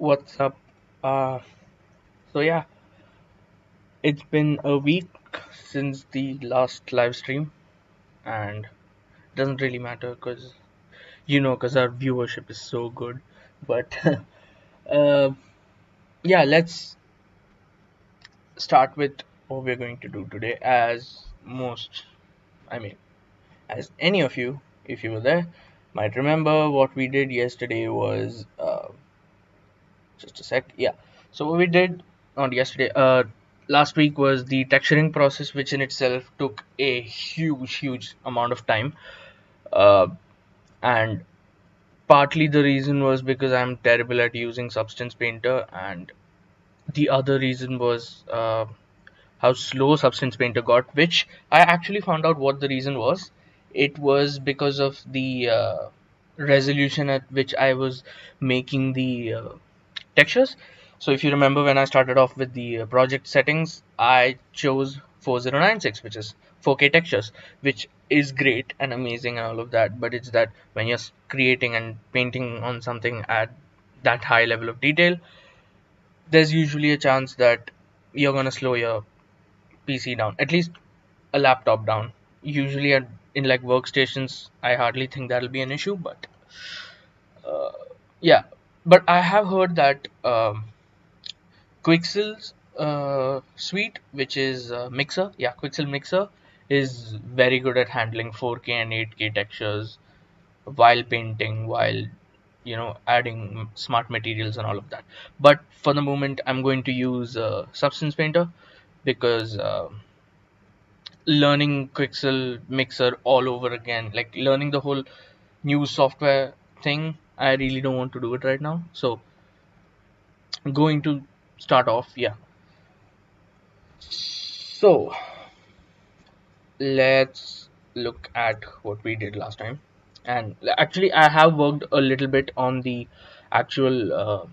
What's up? Uh, so yeah, it's been a week since the last live stream, and it doesn't really matter because because our viewership is so good. But uh, yeah, let's start with what we're going to do today. I mean, as any of you, if you were there, might remember what we did yesterday was just a sec. Yeah. So what we did not yesterday, last week was the texturing process, which in itself took a huge amount of time. Uh, and partly the reason was because I'm terrible at using Substance Painter, and the other reason was how slow Substance Painter got, which I actually found out what the reason was. It was because of the resolution at which I was making the textures. So if you remember, when I started off with the project settings, I chose 4096, which is 4K textures, which is great and amazing and all of that. But it's that when you're creating and painting on something at that high level of detail, there's usually a chance that you're gonna slow your PC down, at least a laptop down. Usually in like workstations, I hardly think that'll be an issue, but uh, yeah. But I have heard that Quixel's suite, which is Mixer, yeah, Quixel Mixer is very good at handling 4K and 8K textures while painting, while adding smart materials and all of that. But for the moment, I'm going to use Substance Painter because learning Quixel Mixer all over again, like learning the whole new software thing, I really don't want to do it right now. So I'm going to start off, yeah. So let's look at what we did last time. And actually, I have worked a little bit on the actual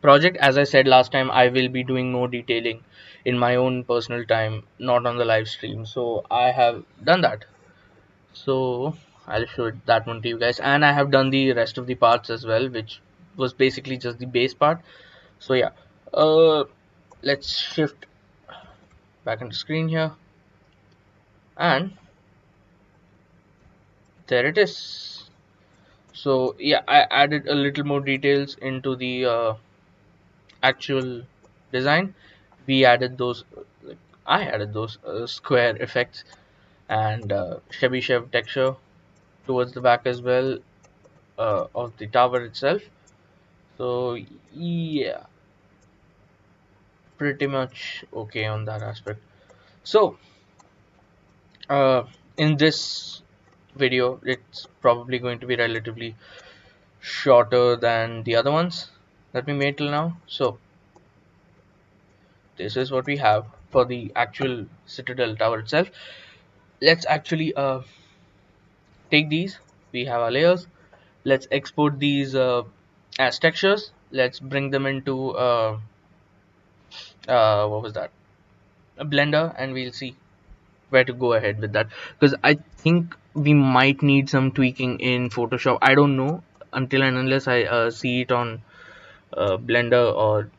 project. As I said last time, I will be doing more detailing in my own personal time, not on the live stream. So I have done that. So I'll show that one to you guys. And I have done the rest of the parts as well, which was basically just the base part. So yeah, let's shift back into screen here. And there it is. So yeah, I added a little more details into the actual design. We added those, like, I added those square effects and Chevy Chev texture towards the back as well of the tower itself. So yeah, pretty much okay on that aspect. So uh, in this video, it's probably going to be relatively shorter than the other ones that we made till now. So this is what we have for the actual Citadel tower itself. Let's actually take these. We have our layers. Let's export these as textures. Let's bring them into what was that, a blender, and we'll see where to go ahead with that, because I think we might need some tweaking in Photoshop. I don't know until and unless I see it on Blender or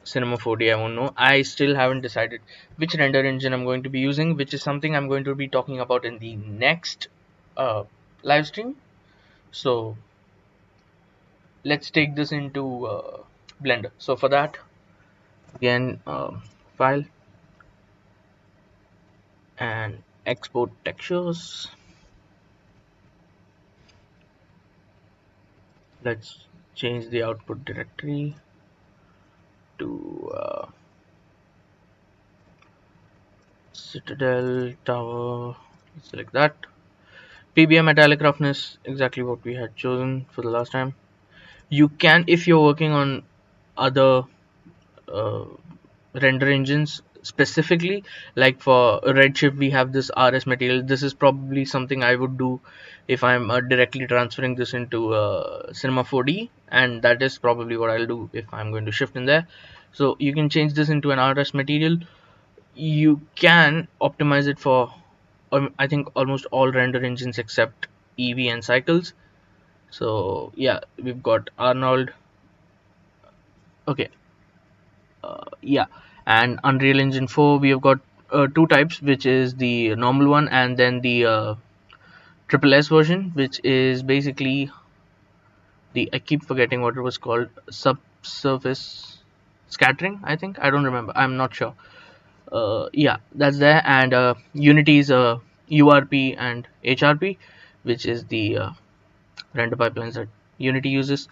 Cinema 4D. I won't know. I still haven't decided which render engine I'm going to be using, which is something I'm going to be talking about in the next live stream. So let's take this into Blender. So for that, again, file and export textures. Let's change the output directory to Citadel Tower. Select that. PBM metallic roughness, exactly what we had chosen for the last time. You can, if you're working on other uh, render engines specifically, like for Redshift, we have this RS material. This is probably something I would do if I'm directly transferring this into Cinema 4D, and that is probably what I'll do if I'm going to shift in there. So you can change this into an RS material. You can optimize it for I think almost all render engines except Eevee and Cycles. So yeah, we've got Arnold, Okay, yeah. And Unreal Engine 4, we have got two types, which is the normal one and then the triple S version, which is basically the, I keep forgetting what it was called, subsurface scattering, I think. I don't remember. I'm not sure. Yeah, that's there. And Unity is URP and HRP, which is the render pipelines that Unity uses.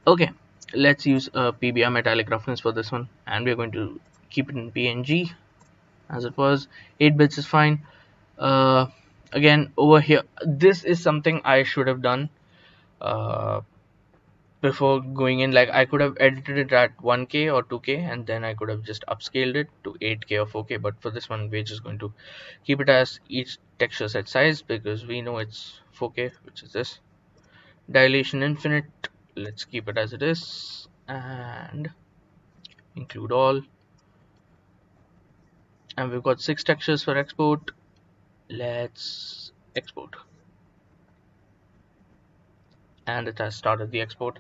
Okay, let's use PBR metallic roughness for this one, and we're going to keep it in PNG as it was. 8 bits is fine. uh, Again, over here, this is something I should have done uh, before going in. Like, I could have edited it at 1K or 2K, and then I could have just upscaled it to 8K or 4K. But for this one, we're just going to keep it as each texture set size, because we know it's 4K, which is this. Dilation infinite, let's keep it as it is, and include all. And we've got 6 textures for export. Let's export, and it has started the export.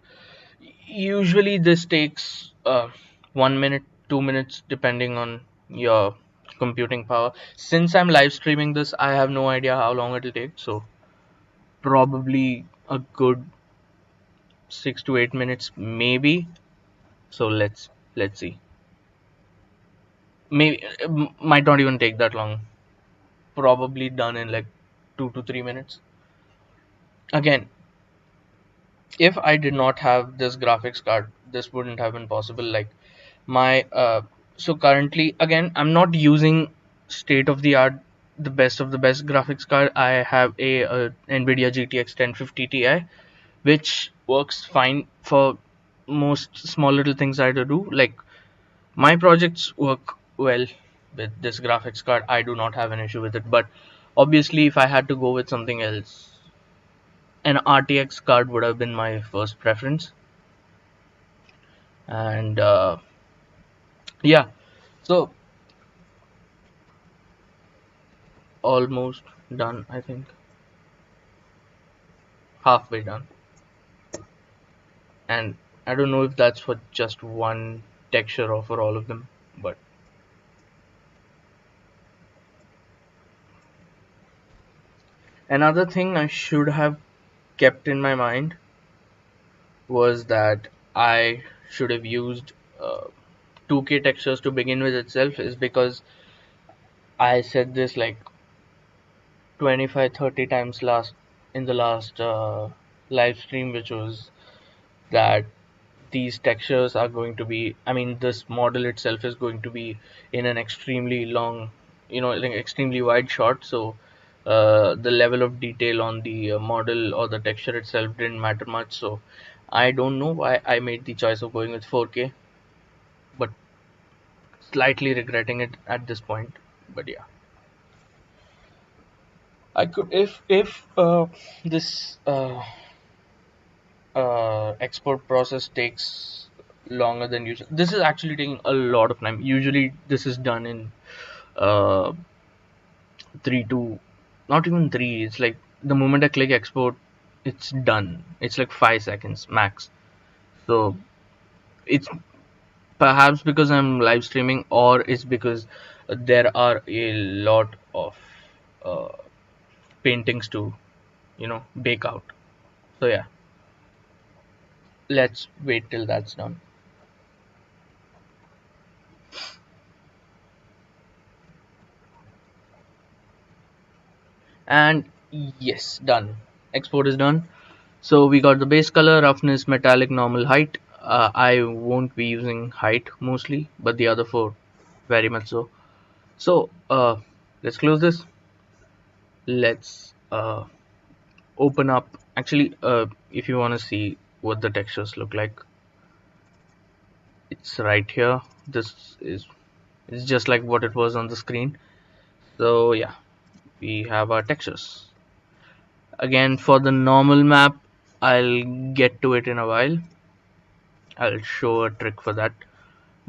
Usually this takes 1 minute, 2 minutes, depending on your computing power. Since I'm live streaming this, I have no idea how long it'll take, so probably a good 6 to 8 minutes maybe. So let's see. Maybe might not even take that long. Probably done in like 2 to 3 minutes. Again, if I did not have this graphics card, this wouldn't have been possible. Like, my so currently, again, I'm not using state of the art, the best of the best graphics card. I have a Nvidia GTX 1050 Ti, which works fine for most small little things I had to do. Like, my projects work well with this graphics card. I do not have an issue with it. But obviously, if I had to go with something else, an RTX card would have been my first preference. And yeah, so almost done, I think. Halfway done. And I don't know if that's for just one texture or for all of them, but another thing I should have kept in my mind was that I should have used 2K textures to begin with itself, is because I said this like 25 30 times last in the last live stream, which was that these textures are going to be, I mean, this model itself is going to be in an extremely long, like extremely wide shot. So the level of detail on the model or the texture itself didn't matter much. So I don't know why I made the choice of going with 4K, but slightly regretting it at this point. But yeah, I could, if this export process takes longer than usual. This is actually taking a lot of time. Usually this is done in uh, 3 to, not even 3. It's like the moment I click export, it's done. It's like 5 seconds max. So it's perhaps because I'm live streaming, or it's because there are a lot of uh, paintings to bake out. So yeah, let's wait till that's done. And yes, done. Export is done. So we got the base color, roughness, metallic, normal, height. I won't be using height mostly, but the other four very much so. So let's close this. Let's open up. Actually, if you want to see what the textures look like, it's right here. This is, it's just like what it was on the screen. So yeah, we have our textures. Again, for the normal map, I'll get to it in a while. I'll show a trick for that.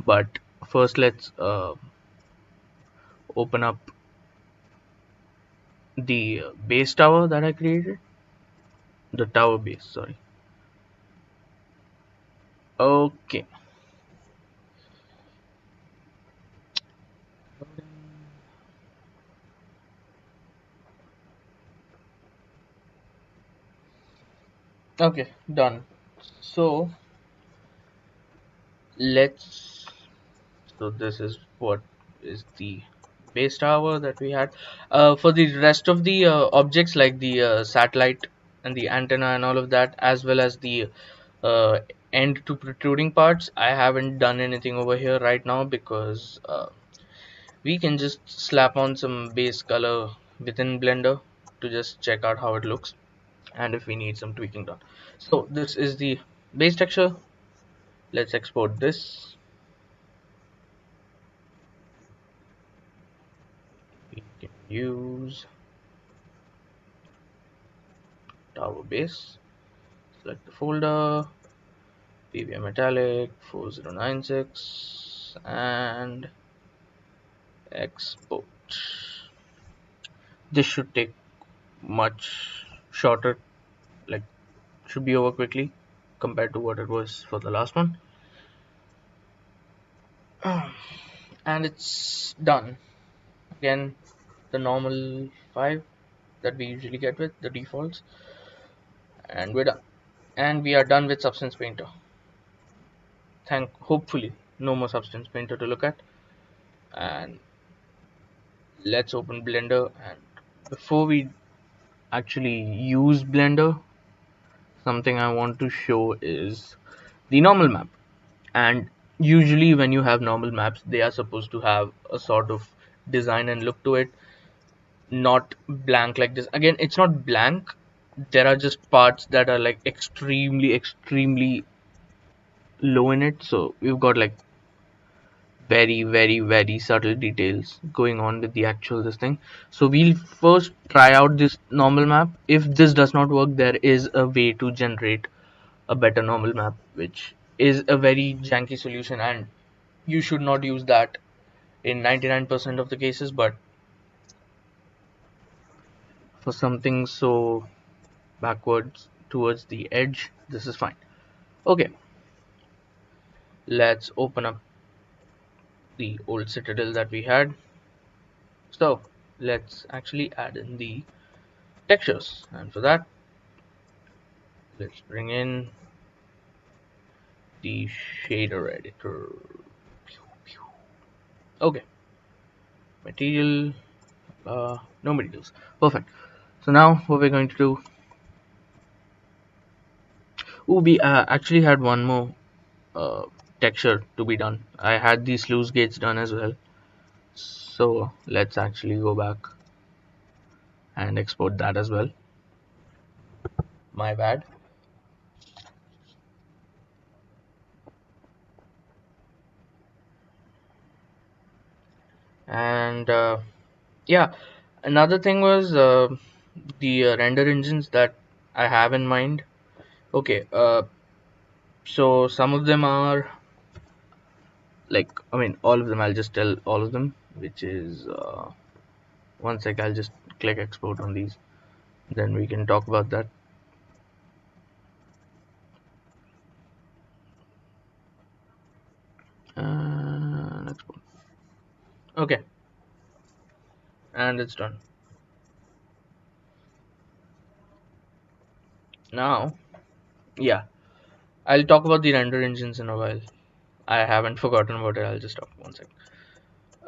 But first, let's open up the base tower that I created. The tower base, sorry. Okay. Okay, done. So let's. So this is what is the base tower that we had. For the rest of the objects like the satellite and the antenna and all of that, as well as the uh, end to protruding parts, I haven't done anything over here right now because we can just slap on some base color within Blender to just check out how it looks and if we need some tweaking done. So this is the base texture. Let's export this. We can use tower base. Select the folder, PBM metallic 4096 and export. This should take much shorter, like should be over quickly compared to what it was for the last one. And it's done. Again, the normal 5 that we usually get with the defaults, and we're done. And we are done with Substance Painter. Hopefully no more Substance Painter to look at. And let's open Blender. And before we actually use Blender, something I want to show is the normal map. And usually when you have normal maps, they are supposed to have a sort of design and look to it, not blank like this. Again, it's not blank, there are just parts that are like extremely low in it, so we've got like very subtle details going on with the actual this thing. So we'll first try out this normal map. If this does not work, there is a way to generate a better normal map, which is a very janky solution, and you should not use that in 99% of the cases, but for something so backwards towards the edge, this is fine. Okay, let's open up the old citadel that we had. So let's actually add in the textures, and for that let's bring in the shader editor. Okay, material, no materials, perfect. So now what we're going to do, we actually had one more uh, texture to be done. I had these sluice gates done as well, so let's actually go back and export that as well. My bad. And yeah, another thing was the render engines that I have in mind. Okay, so some of them are like, I mean, all of them, I'll just tell all of them, which is one sec, I'll just click export on these, then we can talk about that. Export. Okay, and it's done. Now, yeah, I'll talk about the render engines in a while. I haven't forgotten about it. I'll just talk one sec.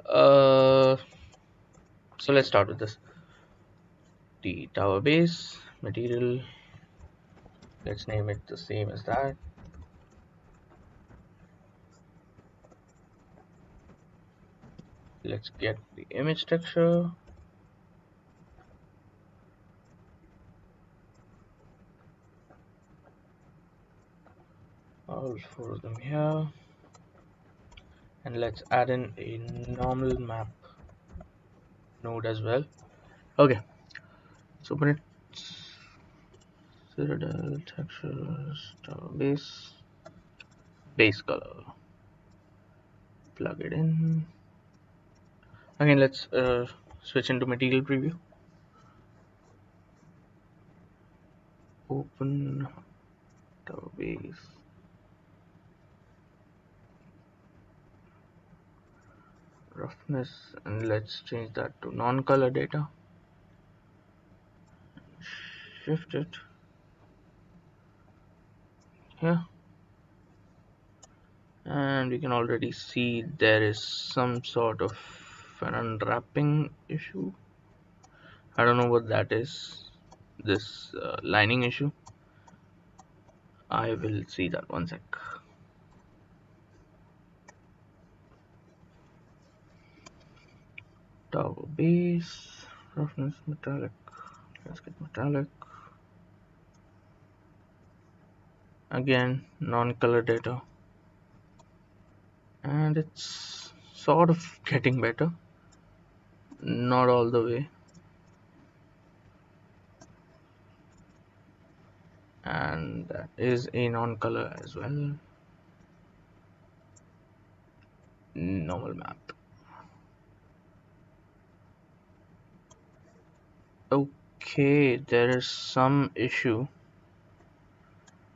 Uh, so let's start with this. The tower base material. Let's name it the same as that. Let's get the image texture. All 4 of them here. And let's add in a normal map node as well. Okay, so open it. Citadel textures, tower base color. Plug it in. Again, let's switch into material preview. Open tower base. roughness, and let's change that to non-color data. Shift it here, and we can already see there is some sort of an unwrapping issue. I don't know what that is. This lining issue. I will see that one sec. Tower base, roughness metallic. Let's get metallic. Again, non-color data. And it's sort of getting better. Not all the way. And that is a non-color as well. Normal map. Okay, there is some issue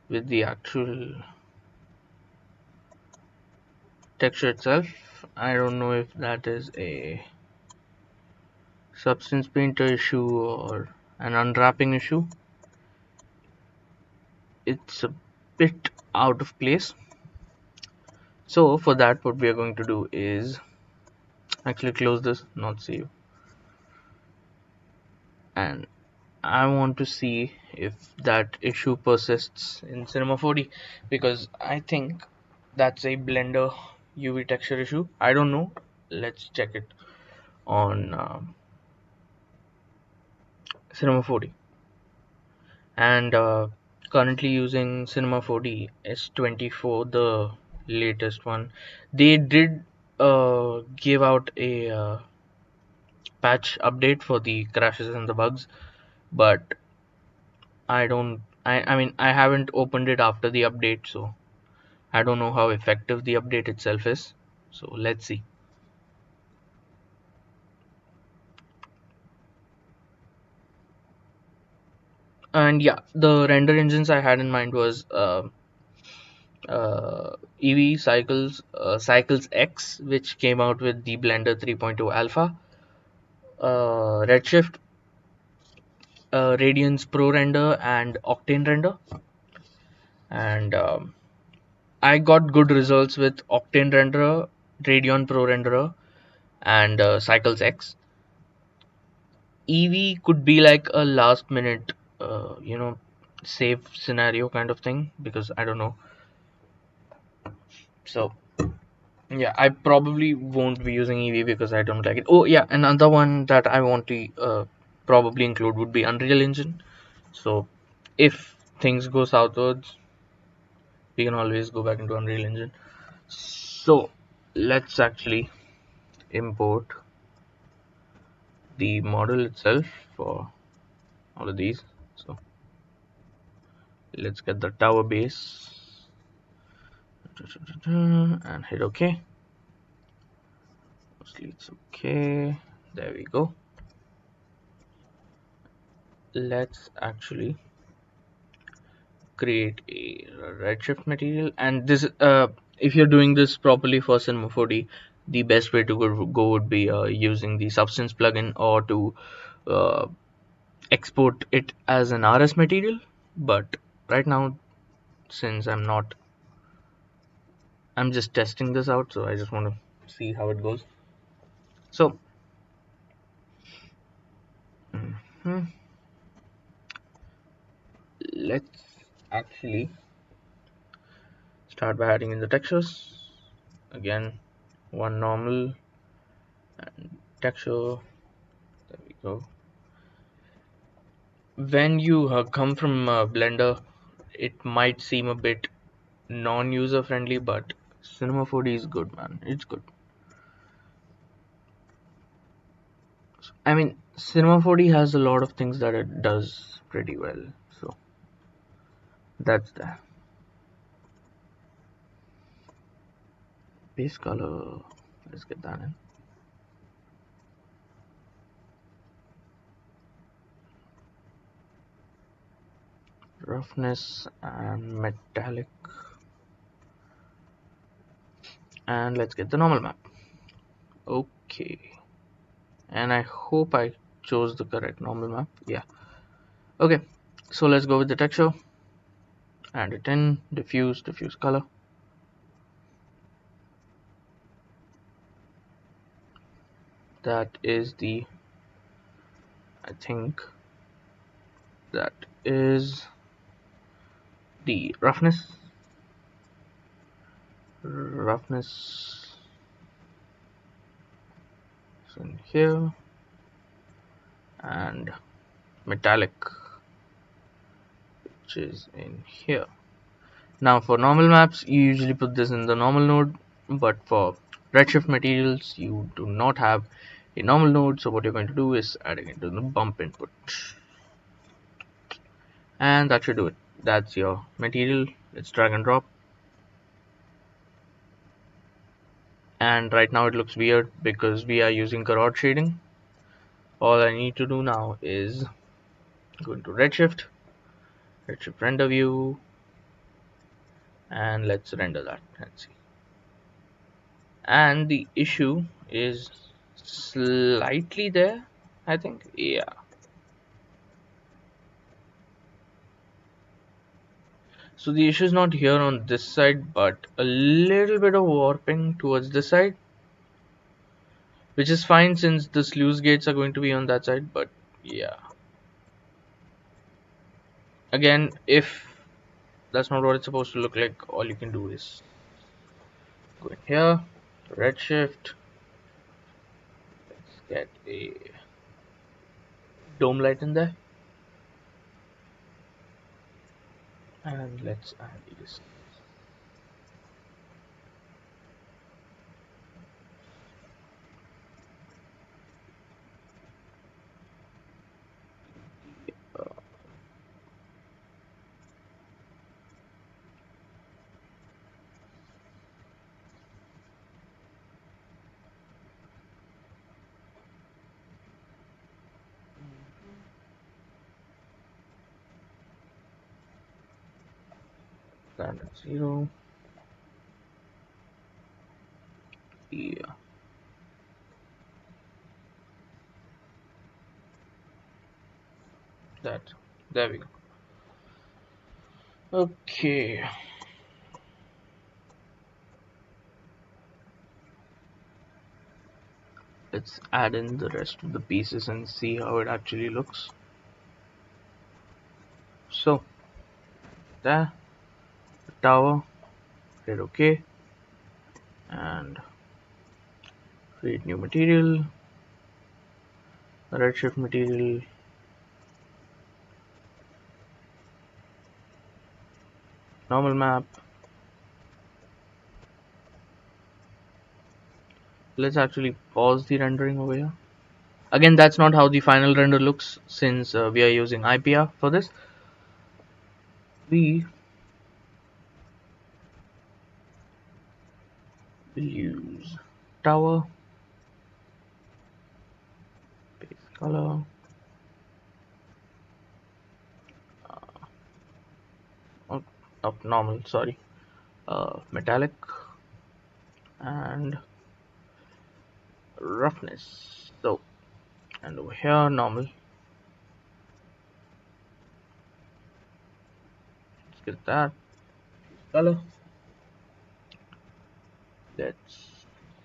with the actual texture itself. I don't know if that is a substance painter issue or an unwrapping issue. It's a bit out of place. So for that, what we are going to do is actually close this, not save, and I want to see if that issue persists in Cinema 4D, because I think that's a Blender UV texture issue. I don't know. Let's check it on Cinema 4D. And currently using Cinema 4D S24, the latest one. They did give out a patch update for the crashes and the bugs, but I mean I haven't opened it after the update, so I don't know how effective the update itself is. So let's see. And yeah, the render engines I had in mind was EV Cycles X, which came out with the Blender 3.0 Alpha, Redshift, Radiance Pro Render, and Octane Render. And I got good results with Octane Renderer, Radeon Pro Renderer, and Cycles X. EV could be like a last minute, save scenario kind of thing, because I don't know. So yeah, I probably won't be using EV because I don't like it. Oh yeah, another one that I want to probably include would be Unreal Engine. So if things go southwards, we can always go back into Unreal Engine. So let's actually import the model itself for all of these. So let's get the tower base and hit OK. Mostly it's okay. There we go. Let's actually create a redshift material, and this if you're doing this properly for Cinema 4D, the best way to go would be using the substance plugin, or to uh, export it as an RS material. But right now, since I'm just testing this out, so I just want to see how it goes. So let's actually start by adding in the textures. Again, one normal and texture. There we go. When you come from Blender, it might seem a bit non-user friendly, but Cinema 4D is good, man. It's good. I mean, Cinema 4D has a lot of things that it does pretty well, so that's that. Base color, let's get that in. Roughness and metallic, and let's get the normal map. Okay, and I hope I chose the correct normal map. Yeah. Okay, so let's go with the texture. Add it in, diffuse color. That is the, I think that is the roughness is in here, and metallic, which is in here. Now for normal maps, you usually put this in the normal node, but for redshift materials, you do not have a normal node, so what you're going to do is adding it to the bump input. And that should do it. That's your material. Let's drag and drop. And right now it looks weird because we are using Garrote shading. All I need to do now is go into redshift render view, and let's render that and see. And the issue is slightly there, I think. Yeah. So the issue is not here on this side, but a little bit of warping towards this side, which is fine since the sluice gates are going to be on that side. But yeah, again, if that's not what it's supposed to look like, all you can do is go in here, redshift, let's get a dome light in there, and let's add this. Standard 0. Yeah, that. There we go. Okay. Let's add in the rest of the pieces and see how it actually looks. So, there, the tower, hit OK, and create new material, redshift material, normal map. Let's actually pause the rendering over here. Again, that's not how the final render looks since we are using IPR for this. We will use tower, base color, of normal, sorry, metallic, and roughness. So, and over here normal. Let's get that color. That's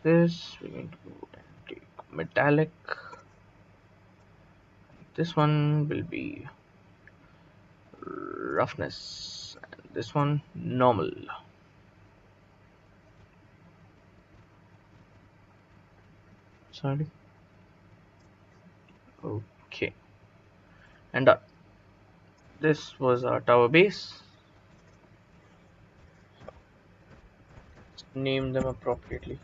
this. We're going to go and take metallic. This one will be roughness, and this one normal. Sorry. Okay, and done. This was our tower base. Let's name them appropriately.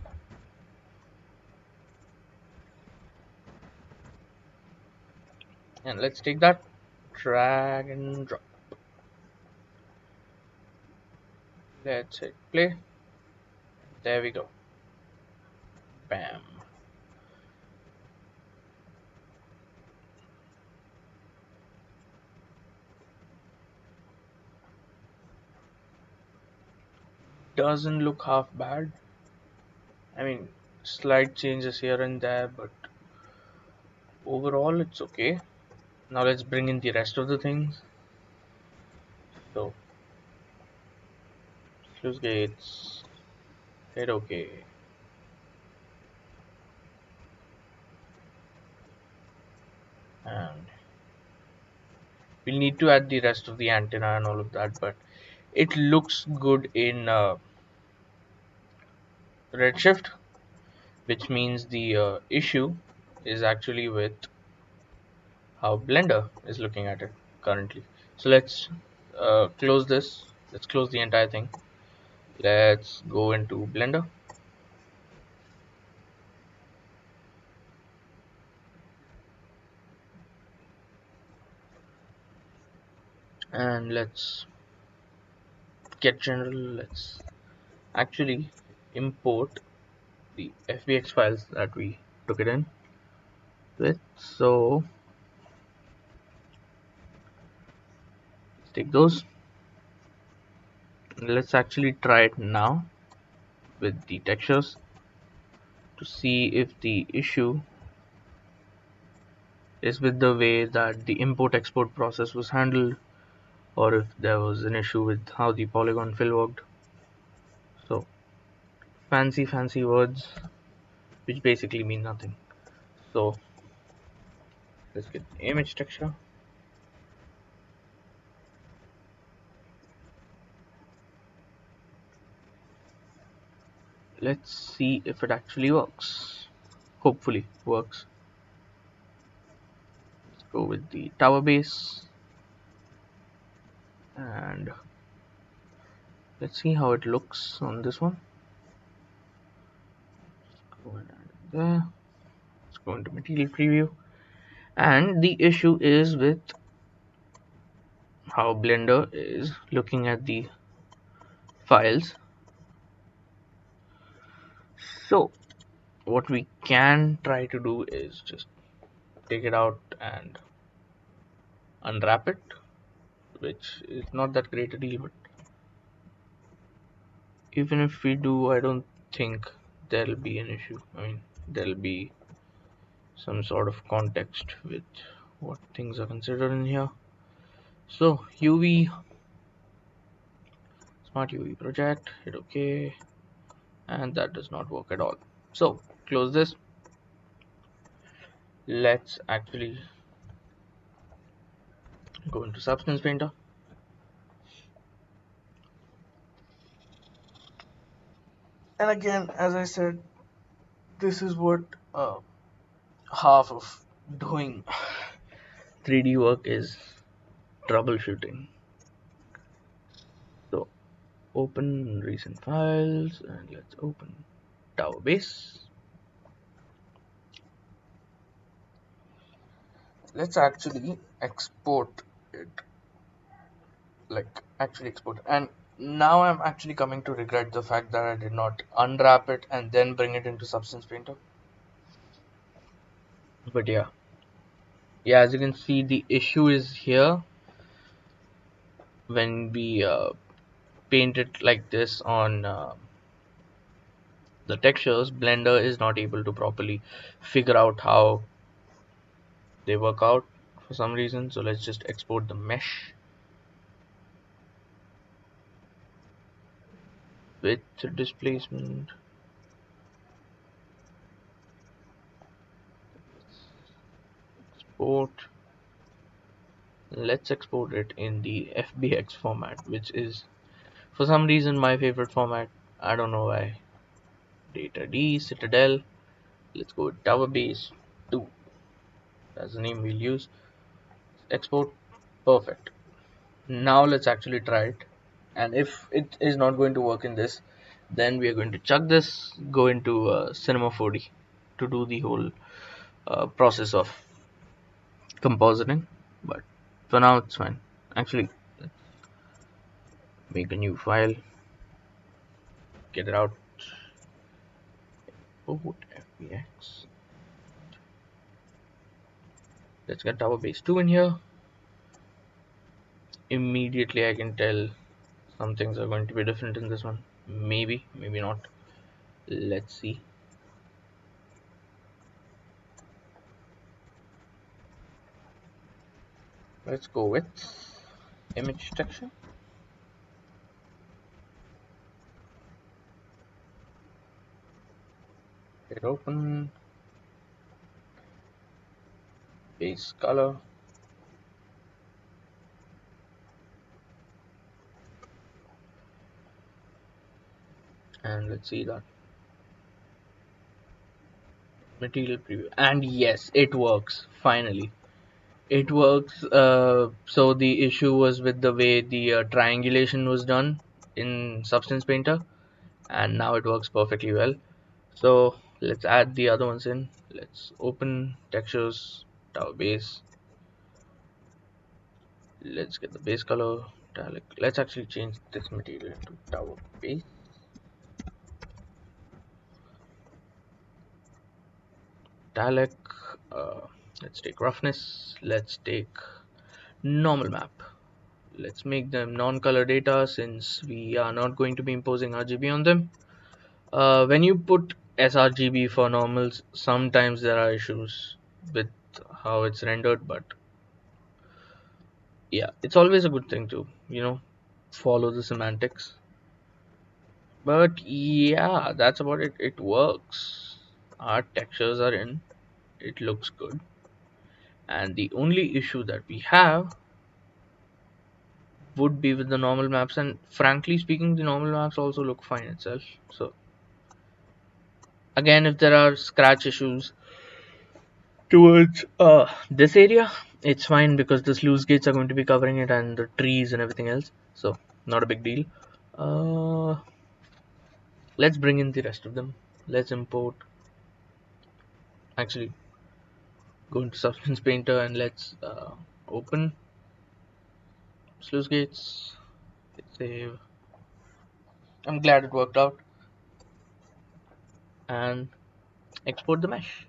And let's take that, drag and drop. Let's hit play. There we go. Bam. Doesn't look half bad. I mean, slight changes here and there, but overall it's okay. Now let's bring in the rest of the things. So sluice gates, hit okay, and we'll need to add the rest of the antenna and all of that, but it looks good in Redshift, which means the issue is actually with how Blender is looking at it currently. So let's close this. Let's close the entire thing. Let's go into Blender. And let's get general. Let's actually import the FBX files that we took it in with. So let's take those. Let's actually try it now with the textures to see if the issue is with the way that the import export process was handled, or if there was an issue with how the polygon fill worked. So fancy words which basically mean nothing. So let's get the image texture. Let's see if it actually works. Hopefully works. Let's go with the tower base and let's see how it looks on this one. Let's go ahead and there. Let's go into material preview, and the issue is with how Blender is looking at the files. So what we can try to do is just take it out and unwrap it, which is not that great a deal, but even if we do, I don't think there'll be an issue. I mean, there'll be some sort of context with what things are considered in here. So UV, smart UV project, hit OK, and that does not work at all. So close this. Let's actually go into Substance Painter. And again, as I said, this is what half of doing 3D work is, troubleshooting. So open recent files and let's open tower base. Let's actually export it, like actually export it. And now I'm actually coming to regret the fact that I did not unwrap it and then bring it into Substance Painter. But yeah, as you can see, the issue is here. When we paint it like this on the textures, Blender is not able to properly figure out how they work out for some reason. So let's just export the mesh with displacement. Export. Let's export it in the FBX format, which is for some reason my favorite format. I don't know why. Data D Citadel. Let's go with tower base 2. That's the name we'll use. Export. Perfect. Now let's actually try it. And if it is not going to work in this, then we are going to chuck this, go into Cinema 4D to do the whole process of compositing. But for now it's fine. Actually, let's make a new file, get it out. Import FBX. Let's get tower base 2 in here. Immediately I can tell some things are going to be different in this one. Maybe not. Let's see. Let's go with image texture. Hit open, base color, and let's see that material preview. And yes, it works finally. It works. So the issue was with the way the triangulation was done in Substance Painter, and now it works perfectly well. So let's add the other ones in. Let's open textures, tower base. Let's get the base color, metallic. Let's actually change this material to tower base. Metallic. Uh, let's take roughness. Let's take normal map. Let's make them non-color data since we are not going to be imposing RGB on them. When you put sRGB for normals, sometimes there are issues with how it's rendered, but yeah, it's always a good thing to, follow the semantics. But yeah, that's about it. It works. Our textures are in. It looks good. And the only issue that we have would be with the normal maps, and frankly speaking, the normal maps also look fine itself. So again, if there are scratch issues towards this area, it's fine because the sluice gates are going to be covering it and the trees and everything else, so not a big deal. uh, let's bring in the rest of them. Let's import, actually go into Substance Painter, and let's open sluice gates, hit save. I'm glad it worked out, and export the mesh.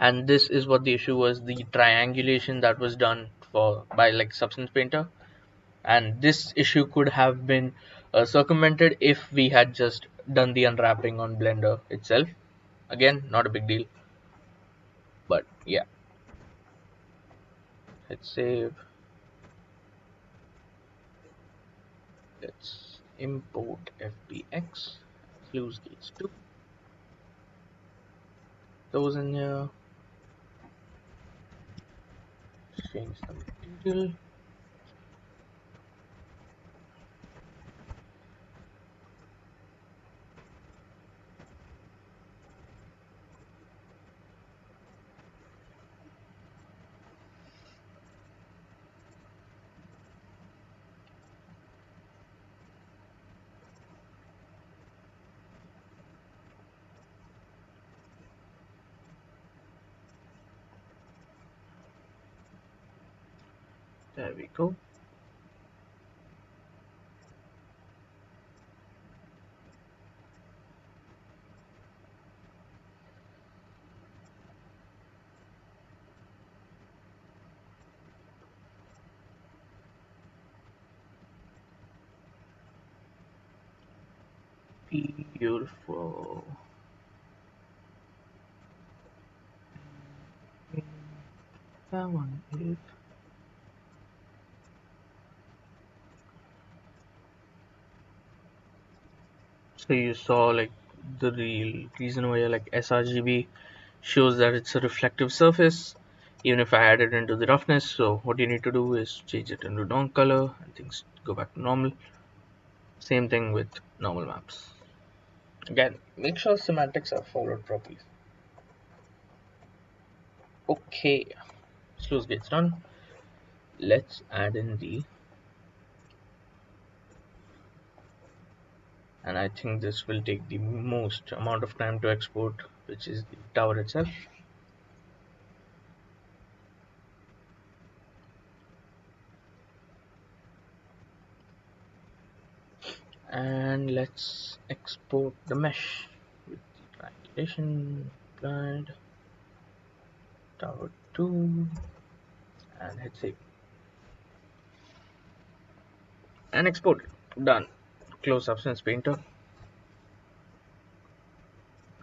And this is what the issue was, the triangulation that was done for by like Substance Painter, and this issue could have been circumvented if we had just done the unwrapping on Blender itself. Again, not a big deal, but yeah. Let's save. Let's import FBX, sluice gates 2, those in here, change the material. There we go. Beautiful. That one is. So you saw like the real reason why like sRGB shows that it's a reflective surface even if I add it into the roughness. So what you need to do is change it into non-color and things go back to normal. Same thing with normal maps. Again, make sure semantics are followed properly. Okay, sluice gates done. Let's add in the, and I think this will take the most amount of time to export, which is the tower itself. And let's export the mesh with the triangulation applied, tower 2, and hit save and export it. Done. Close Substance Painter,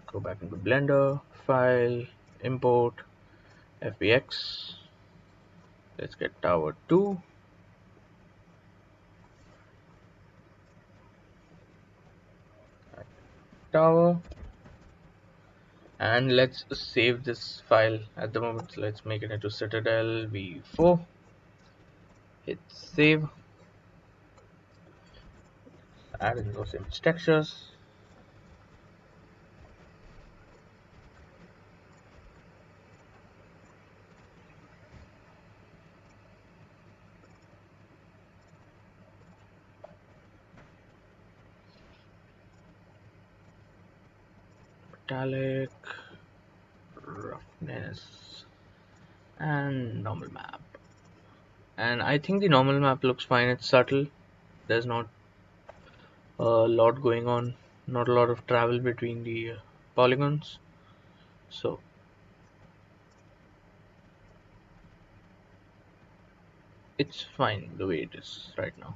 go back into Blender, file, import, FBX, Let's get tower 2. Tower. And let's save this file at the moment. Let's make it into Citadel v4. Hit save. Add in those image textures. Metallic, roughness, and normal map. And I think the normal map looks fine. It's subtle. There's not a lot going on. Not a lot of travel between the polygons. So it's fine the way it is right now.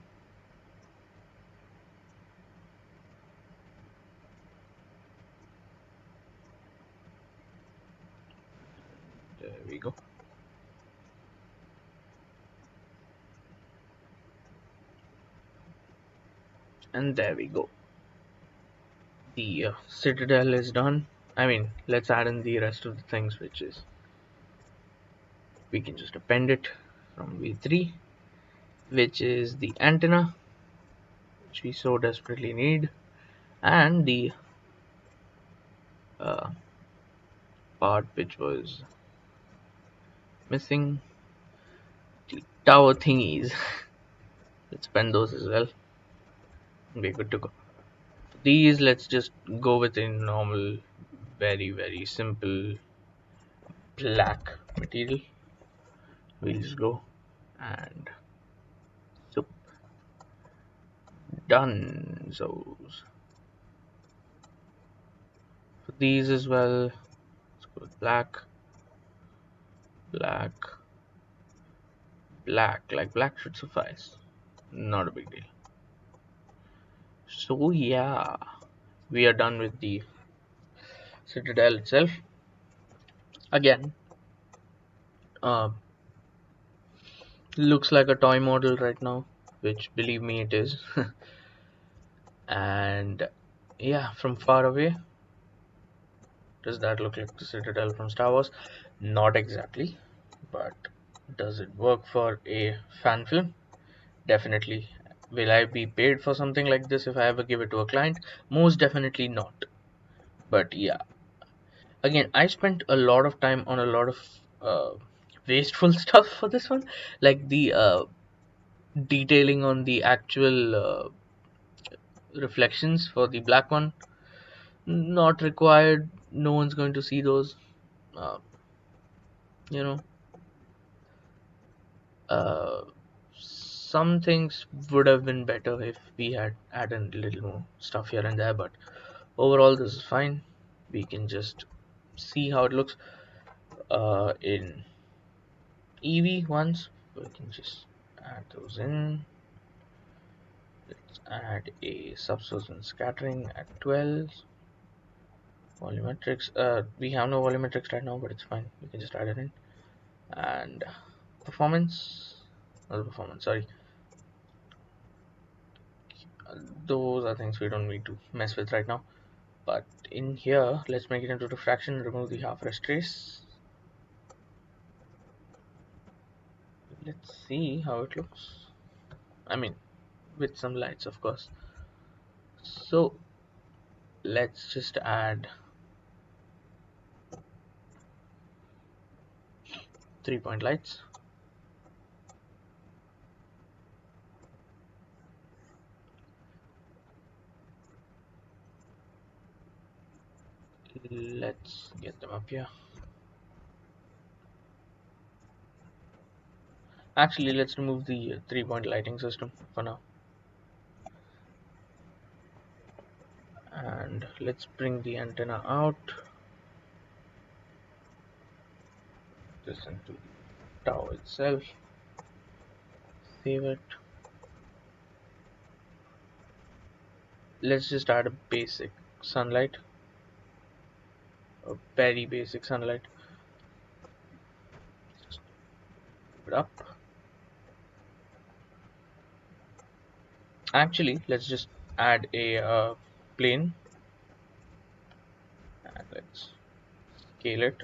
There we go. And there we go. The Citadel is done. I mean, let's add in the rest of the things, which is we can just append it from v3, which is the antenna, which we so desperately need, and the uh, part which was missing, the tower thingies. Let's append those as well. We're good to go. These, let's just go with a normal, very simple black material. We'll just go and so done. So for these as well, let's go with black, black, black. Like black should suffice. Not a big deal. So yeah, we are done with the Citadel itself. Again, uh, looks like a toy model right now, which believe me it is. And yeah, from far away, does that look like the Citadel from Star Wars? Not exactly, but does it work for a fan film? Definitely. Will I be paid for something like this if I ever give it to a client? Most definitely not. But yeah, again, I spent a lot of time on a lot of wasteful stuff for this one, like the detailing on the actual reflections for the black one. Not required. No one's going to see those. Uh, you know, uh, some things would have been better if we had added a little more stuff here and there, but overall this is fine. We can just see how it looks in EV once. We can just add those in. Let's add a subsolution scattering at 12. Volumetrics, we have no volumetrics right now, but it's fine. We can just add it in. And performance, not performance, sorry. Those are things we don't need to mess with right now. But in here, let's make it into diffraction, remove the half rest trace. Let's see how it looks. I mean, with some lights, of course. So let's just add 3-point lights. Let's get them up here. Actually, let's remove the 3-point lighting system for now. And let's bring the antenna out. This into the tower itself. Save it. Let's just add a basic sunlight. A very basic sunlight. it up. Actually, let's just add a plane, and let's scale it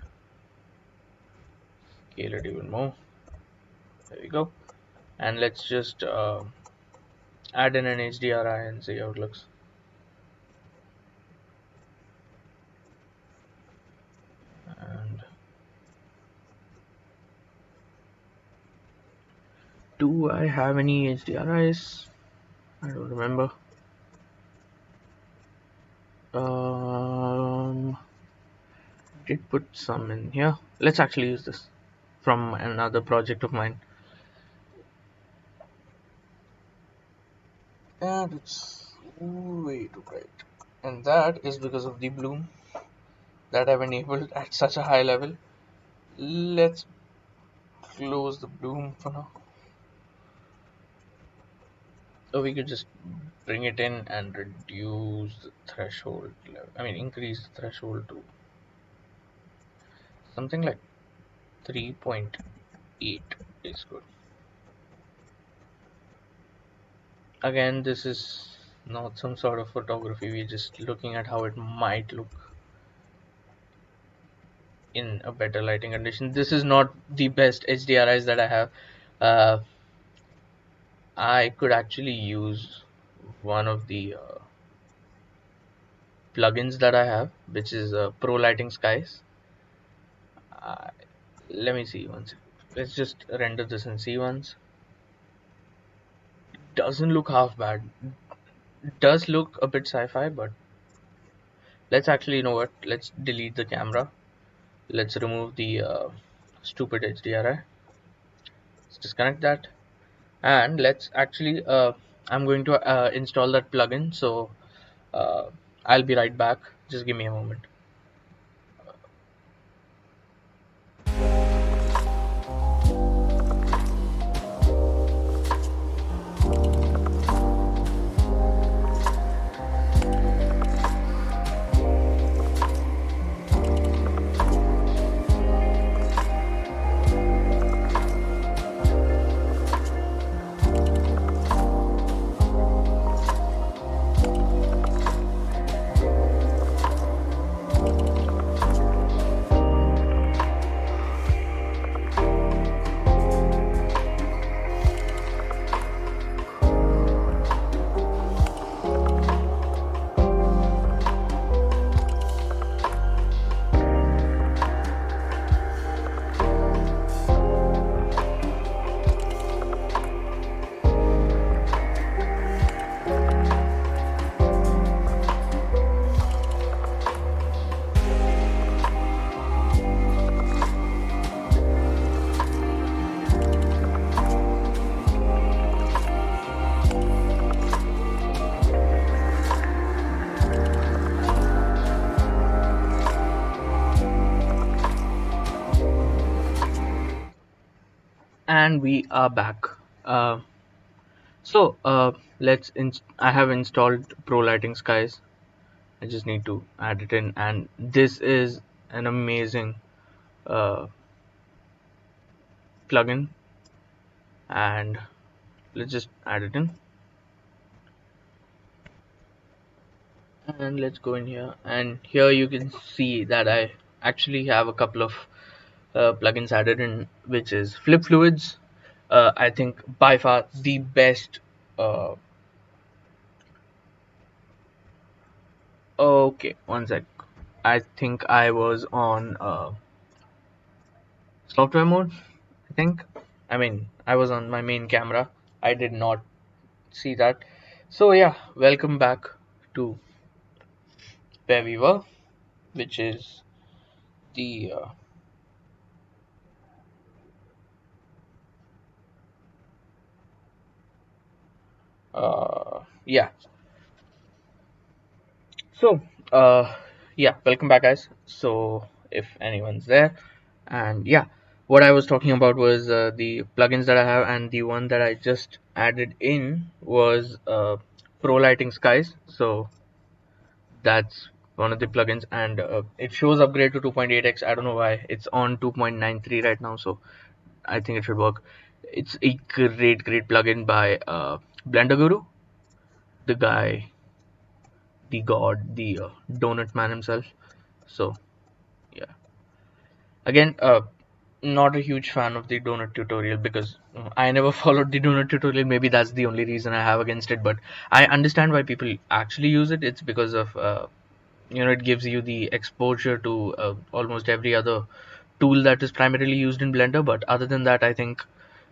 even more. There we go. And let's just add in an HDRI and see how it looks. And do I have any HDRIs? I don't remember. Did put some in here. Let's actually use this from another project of mine. And it's way too bright. And that is because of the bloom that I've enabled at such a high level. Let's close the bloom for now. So we could just bring it in and reduce the threshold level. I mean, increase the threshold to something like 3.8 is good. Again, this is not some sort of photography, we're just looking at how it might look in a better lighting condition. This is not the best HDRIs that I have. I could actually use one of the plugins that I have, which is Pro Lighting Skies. uh, Let me see once. Let's just render this and see once. Doesn't look half bad. It does look a bit sci-fi, but let's actually, you know what? Let's delete the camera. Let's remove the stupid HDRI. Let's disconnect that, and let's actually. I'm going to install that plugin. So I'll be right back. Just give me a moment. And we are back. Uh, so let's. I have installed Pro Lighting Skies. I just need to add it in, and this is an amazing uh, plugin. And let's just add it in, and let's go in here. And here you can see that I actually have a couple of plugins added in, which is Flip Fluids. I think by far the best. Uh, okay, one sec. I think I was on software mode. I think. I mean, I was on my main camera. I did not see that. So yeah, welcome back to where we were, which is the yeah. So yeah, welcome back, guys. So if anyone's there, and yeah, what I was talking about was the plugins that I have, and the one that I just added in was Pro Lighting Skies. So that's one of the plugins, and it shows upgrade to 2.8x. I don't know why it's on 2.93 right now, so I think it should work. It's a great plugin by Blender Guru, the guy, the god, the donut man himself. So yeah, again, not a huge fan of the donut tutorial because I never followed the donut tutorial. Maybe that's the only reason I have against it. But I understand why people actually use it. It's because of it gives you the exposure to almost every other tool that is primarily used in Blender. But other than that, I think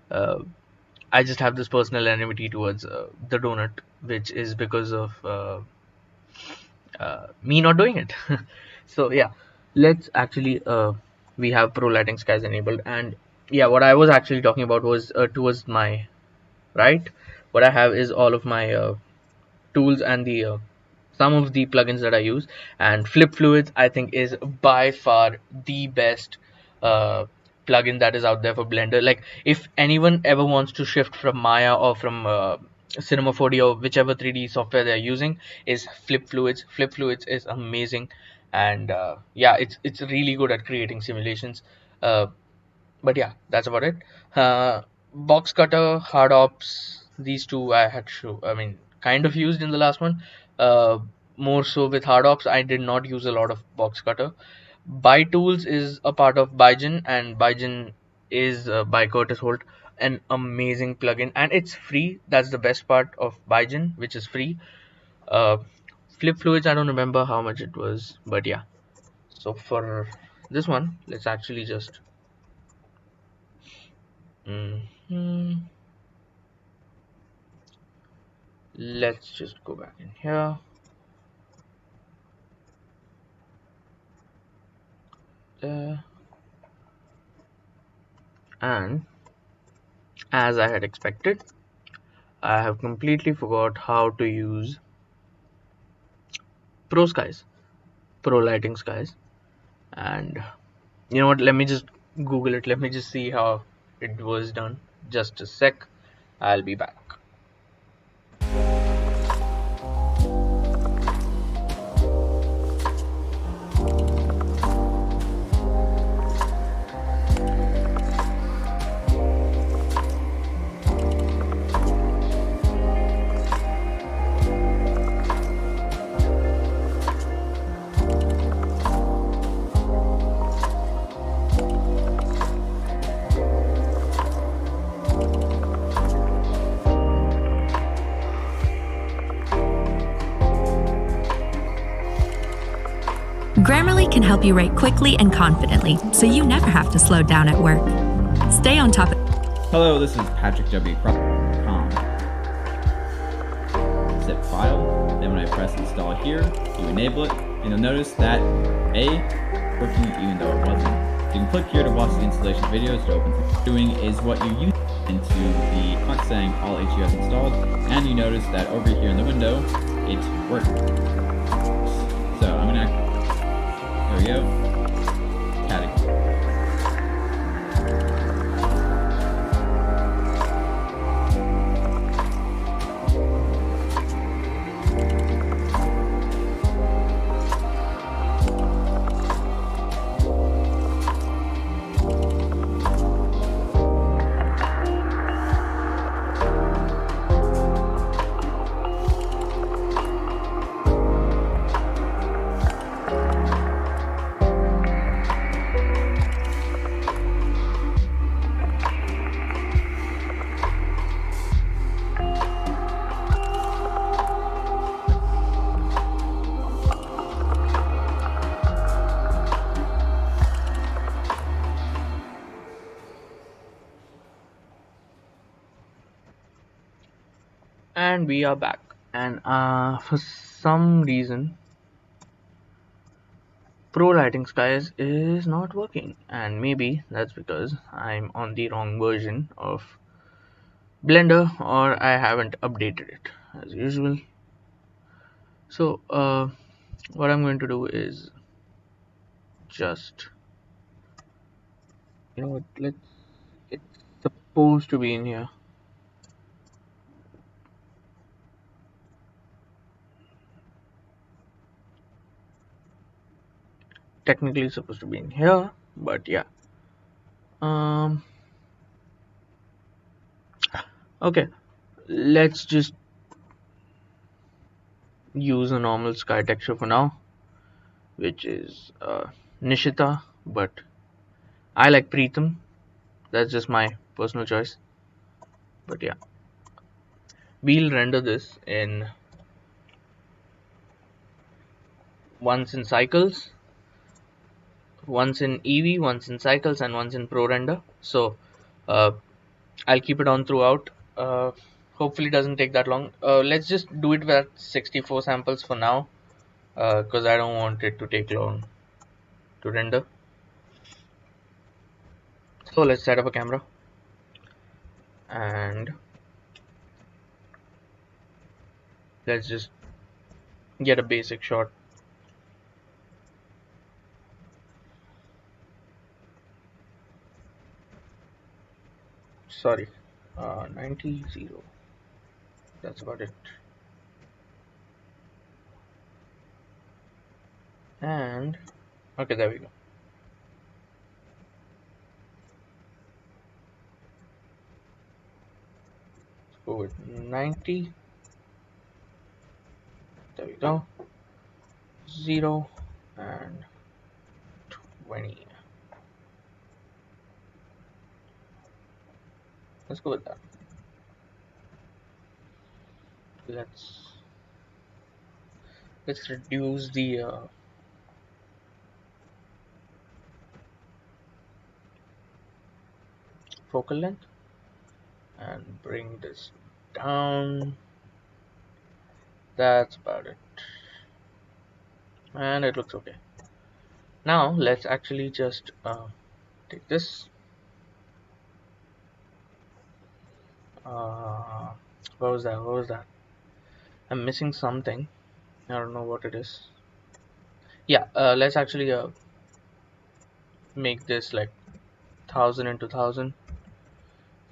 uh, I just have this personal enmity towards the donut, which is because of me not doing it. So yeah, let's actually we have pro lighting skies enabled, and yeah, what I was actually talking about was towards my right. What I have is all of my tools and the some of the plugins that I use, and Flip Fluids I think is by far the best plugin that is out there for Blender. Like if anyone ever wants to shift from Maya or from Cinema 4D or whichever 3D software they're using, is Flip Fluids. Flip Fluids is amazing, and yeah, it's really good at creating simulations. But yeah, that's about it. Box cutter, hard ops, these two I had I mean kind of used in the last one. uh, More so with hard ops, I did not use a lot of box cutter. Buy tools is a part of Bygen, and Bygen is by Curtis Holt, an amazing plugin, and it's free. That's the best part of Bygen, which is free. uh, Flip Fluids, I don't remember how much it was, but yeah. So for this one, let's actually just Mhm. Let's just go back in here. There. And as I had expected, I have completely forgot how to use Pro Skies, Pro Lighting Skies. And you know what? Let me just Google it. Let me just see how it was done. Just a sec. I'll be back. Grammarly can help you write quickly and confidently, so you never have to slow down at work. Stay on top of... Hello, this is Patrick W. Zip file. Then when I press install here, you enable it, and you'll notice that working even though it wasn't. You can click here to watch the installation videos to open. Doing is what you use into the box saying all HUS installed, and you notice that over here in the window, it's working. So I'm gonna. There we go. Category. And we are back. And for some reason, Pro Lighting Skies is not working. And maybe that's because I'm on the wrong version of Blender, or I haven't updated it as usual. So what I'm going to do is just, you know what, it's supposed to be in here. Technically it's supposed to be in here, but yeah. Okay, let's just use a normal sky texture for now, which is Nishita, but I like Preetham. That's just my personal choice. But yeah, we'll render this in once in cycles, once in EV, once in cycles, and once in Pro Render. So uh, I'll keep it on throughout. Hopefully, it doesn't take that long. Let's just do it with 64 samples for now, because I don't want it to take long to render. So let's set up a camera and let's just get a basic shot. Sorry, 90 0. That's about it. And okay, there we go. Let's go with 90. There we go. 0 and 20. Let's go with that. Let's reduce the focal length and bring this down. That's about it, and it looks okay. Now let's actually just take this. What was that? What was that? I'm missing something. I don't know what it is. Yeah, let's actually make this like 1000 into 1000,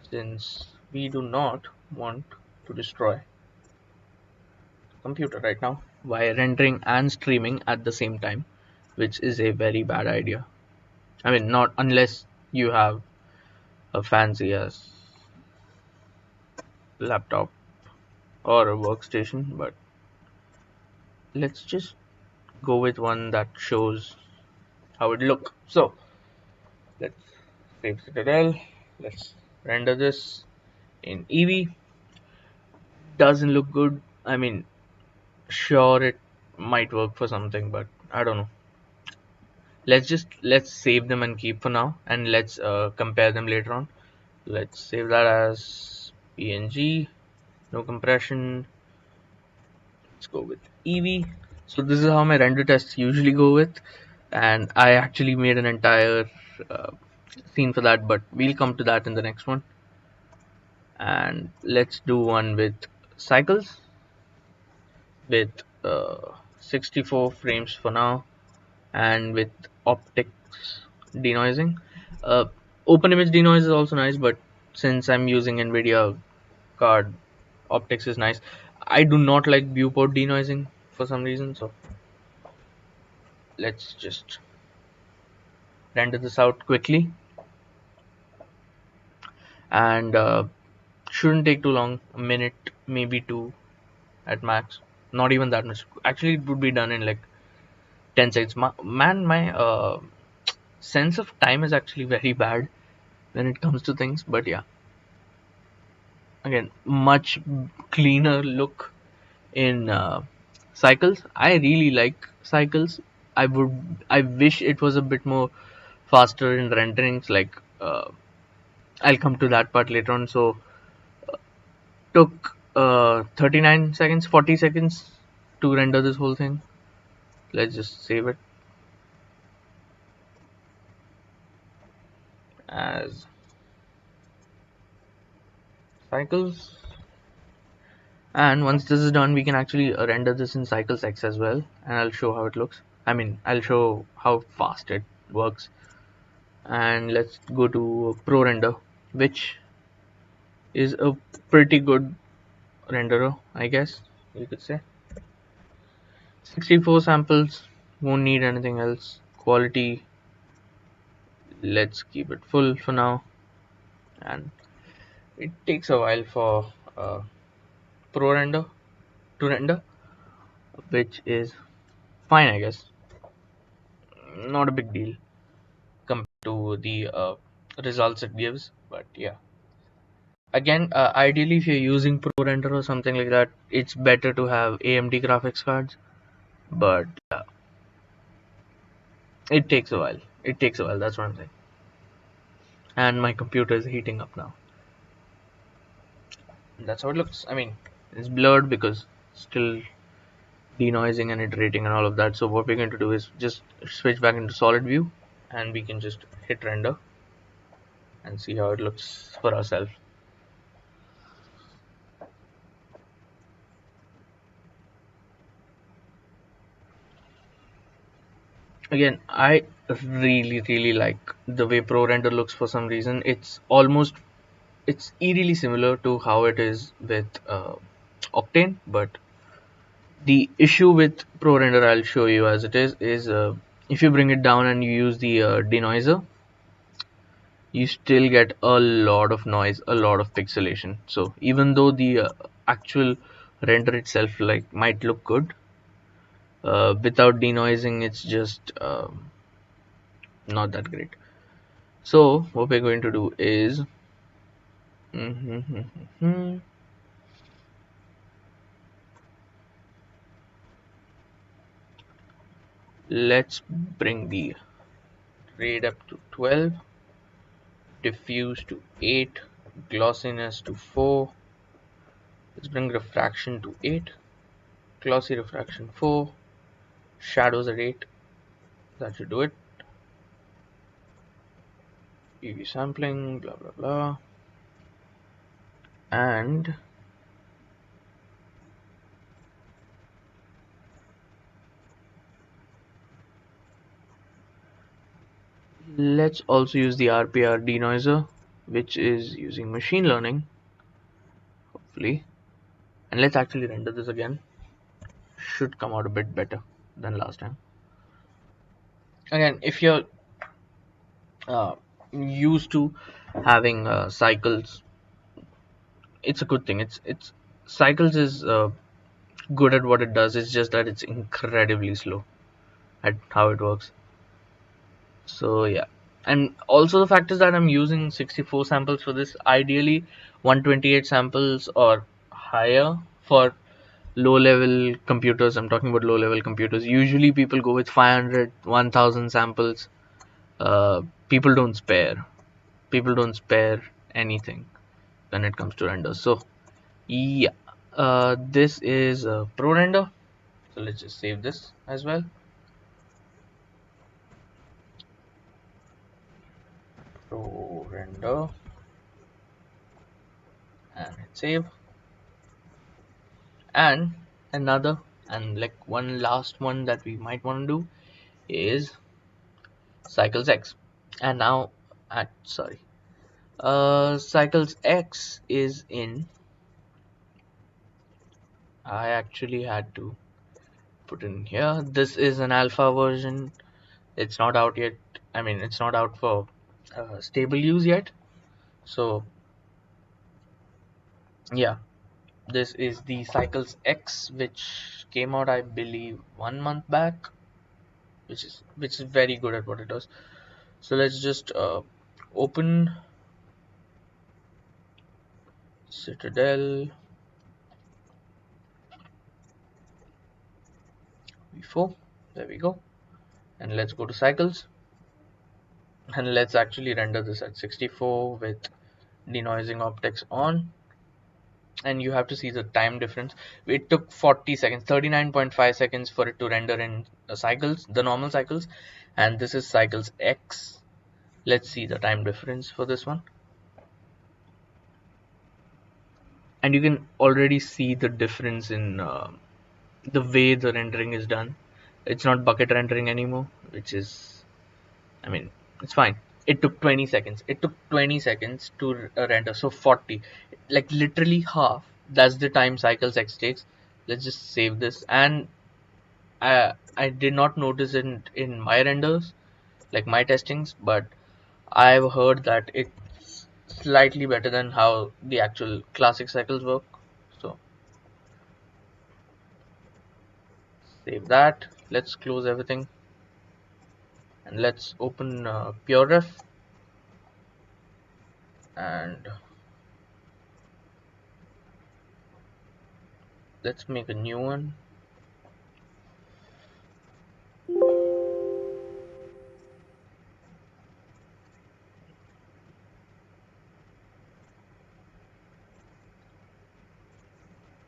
since we do not want to destroy the computer right now by rendering and streaming at the same time, which is a very bad idea. I mean, not unless you have a fancy ass laptop or a workstation, but let's just go with one that shows how it look. So let's save Citadel. Let's render this in EV. Doesn't look good. I mean, sure, it might work for something, but I don't know. Let's save them and keep for now, and let's compare them later on. Let's save that as PNG, no compression. Let's go with EV. So this is how my render tests usually go with, and I actually made an entire uh, scene for that, but we'll come to that in the next one. And let's do one with cycles with 64 frames for now, and with optics denoising. uh, Open image denoise is also nice, but since I'm using NVIDIA card, optics is nice. I do not like viewport denoising for some reason, so let's just render this out quickly, and shouldn't take too long, a minute, maybe two at max, not even that much. Actually, it would be done in like 10 seconds. My sense of time is actually very bad when it comes to things, but yeah, again, much cleaner look in cycles. I really like cycles. I wish it was a bit more faster in renderings, like I'll come to that part later on. So took 39 seconds, 40 seconds to render this whole thing. Let's just save it as cycles, and once this is done, we can actually render this in cycles X as well, and I'll show how it looks. I mean, I'll show how fast it works. And let's go to Pro Render, which is a pretty good renderer, I guess you could say. 64 samples, won't need anything else. Quality, let's keep it full for now, and it takes a while for pro render to render, which is fine, I guess. Not a big deal compared to the results it gives, but yeah. Again, ideally, if you're using pro render or something like that, it's better to have AMD graphics cards, but it takes a while. It takes a while, that's what I'm saying. And my computer is heating up now. That's how it looks. I mean, it's blurred because still denoising and iterating and all of that. So what we're going to do is just switch back into solid view, and we can just hit render and see how it looks for ourselves. Again, I really like the way pro render looks. For some reason, it's eerily similar to how it is with Octane, but the issue with pro render, I'll show you as it is if you bring it down and you use the denoiser, you still get a lot of noise, a lot of pixelation. So even though the actual render itself like might look good, without denoising, it's just not that great. So what we're going to do is let's bring the rate up to 12, diffuse to 8, glossiness to 4. Let's bring refraction to 8, glossy refraction 4, shadows at 8. That should do it. UV sampling, blah blah blah. And let's also use the RPR denoiser, which is using machine learning, hopefully. And let's actually render this again. Should come out a bit better than last time. Again, if you're used to having cycles, it's a good thing. It's cycles is good at what it does. It's just that it's incredibly slow at how it works. So yeah, and also the fact is that I'm using 64 samples for this. Ideally 128 samples or higher for low level computers. I'm talking about low level computers. Usually people go with 500, 1000 samples. uh, People don't spare anything when it comes to renders. So yeah, this is pro render. So let's just save this as well. Pro render and hit save. And another, and like one last one that we might want to do is cycles X. And now cycles X is in, I actually had to put in here, this is an alpha version. It's not out yet. I mean, it's not out for stable use yet. So yeah, this is the cycles X, which came out, I believe, 1 month back, which is very good at what it does. So let's just open Citadel v4. There we go. And let's go to cycles, and let's actually render this at 64 with denoising optics on. And you have to see the time difference. It took 40 seconds, 39.5 seconds for it to render in cycles, the normal cycles, and this is cycles X. Let's see the time difference for this one. And you can already see the difference in the way the rendering is done. It's not bucket rendering anymore, which is, I mean, it's fine. It took 20 seconds. It took 20 seconds to render. So 40, like literally half. That's the time cycles X takes. Let's just save this. And I did not notice it in my renders, like my testings, but I've heard that it's slightly better than how the actual classic cycles work. So save that. Let's close everything and let's open PureRef and let's make a new one.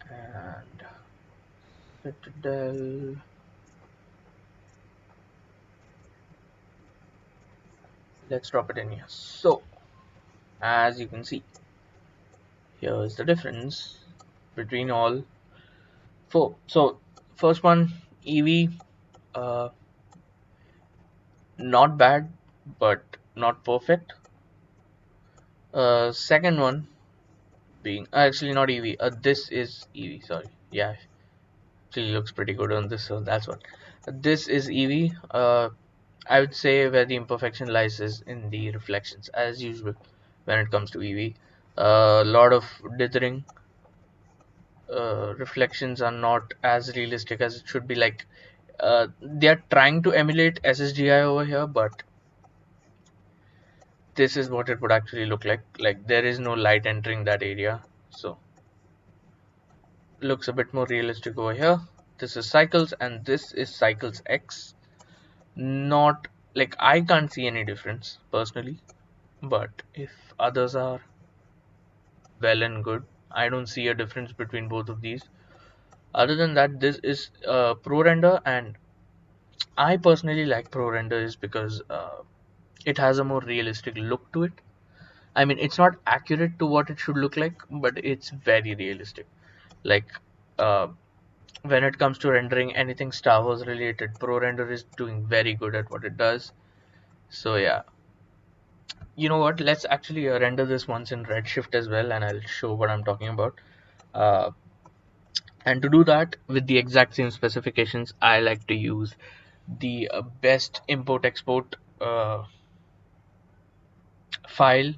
And Citadel. Let's drop it in here. So as you can see, here is the difference between all four. So first one, EV, uh, not bad but not perfect. Second one being actually not EV. This is EV. Sorry, yeah, actually looks pretty good on this. So that's what. This is EV. I would say where the imperfection lies is in the reflections, as usual when it comes to EV. A lot of dithering. Reflections are not as realistic as it should be. Like they are trying to emulate SSDI over here, but this is what it would actually look like. Like there is no light entering that area, so looks a bit more realistic over here. This is cycles and this is cycles X. Not like I can't see any difference personally, but if others are, well and good. I don't see a difference between both of these. Other than that, this is pro render, and I personally like pro render is because it has a more realistic look to it. I mean, it's not accurate to what it should look like, but it's very realistic. Like uh, when it comes to rendering anything Star Wars related, pro render is doing very good at what it does. So yeah, you know what, let's actually render this once in Redshift as well, and I'll show what I'm talking about. uh, and to do that with the exact same specifications, I like to use the best import export file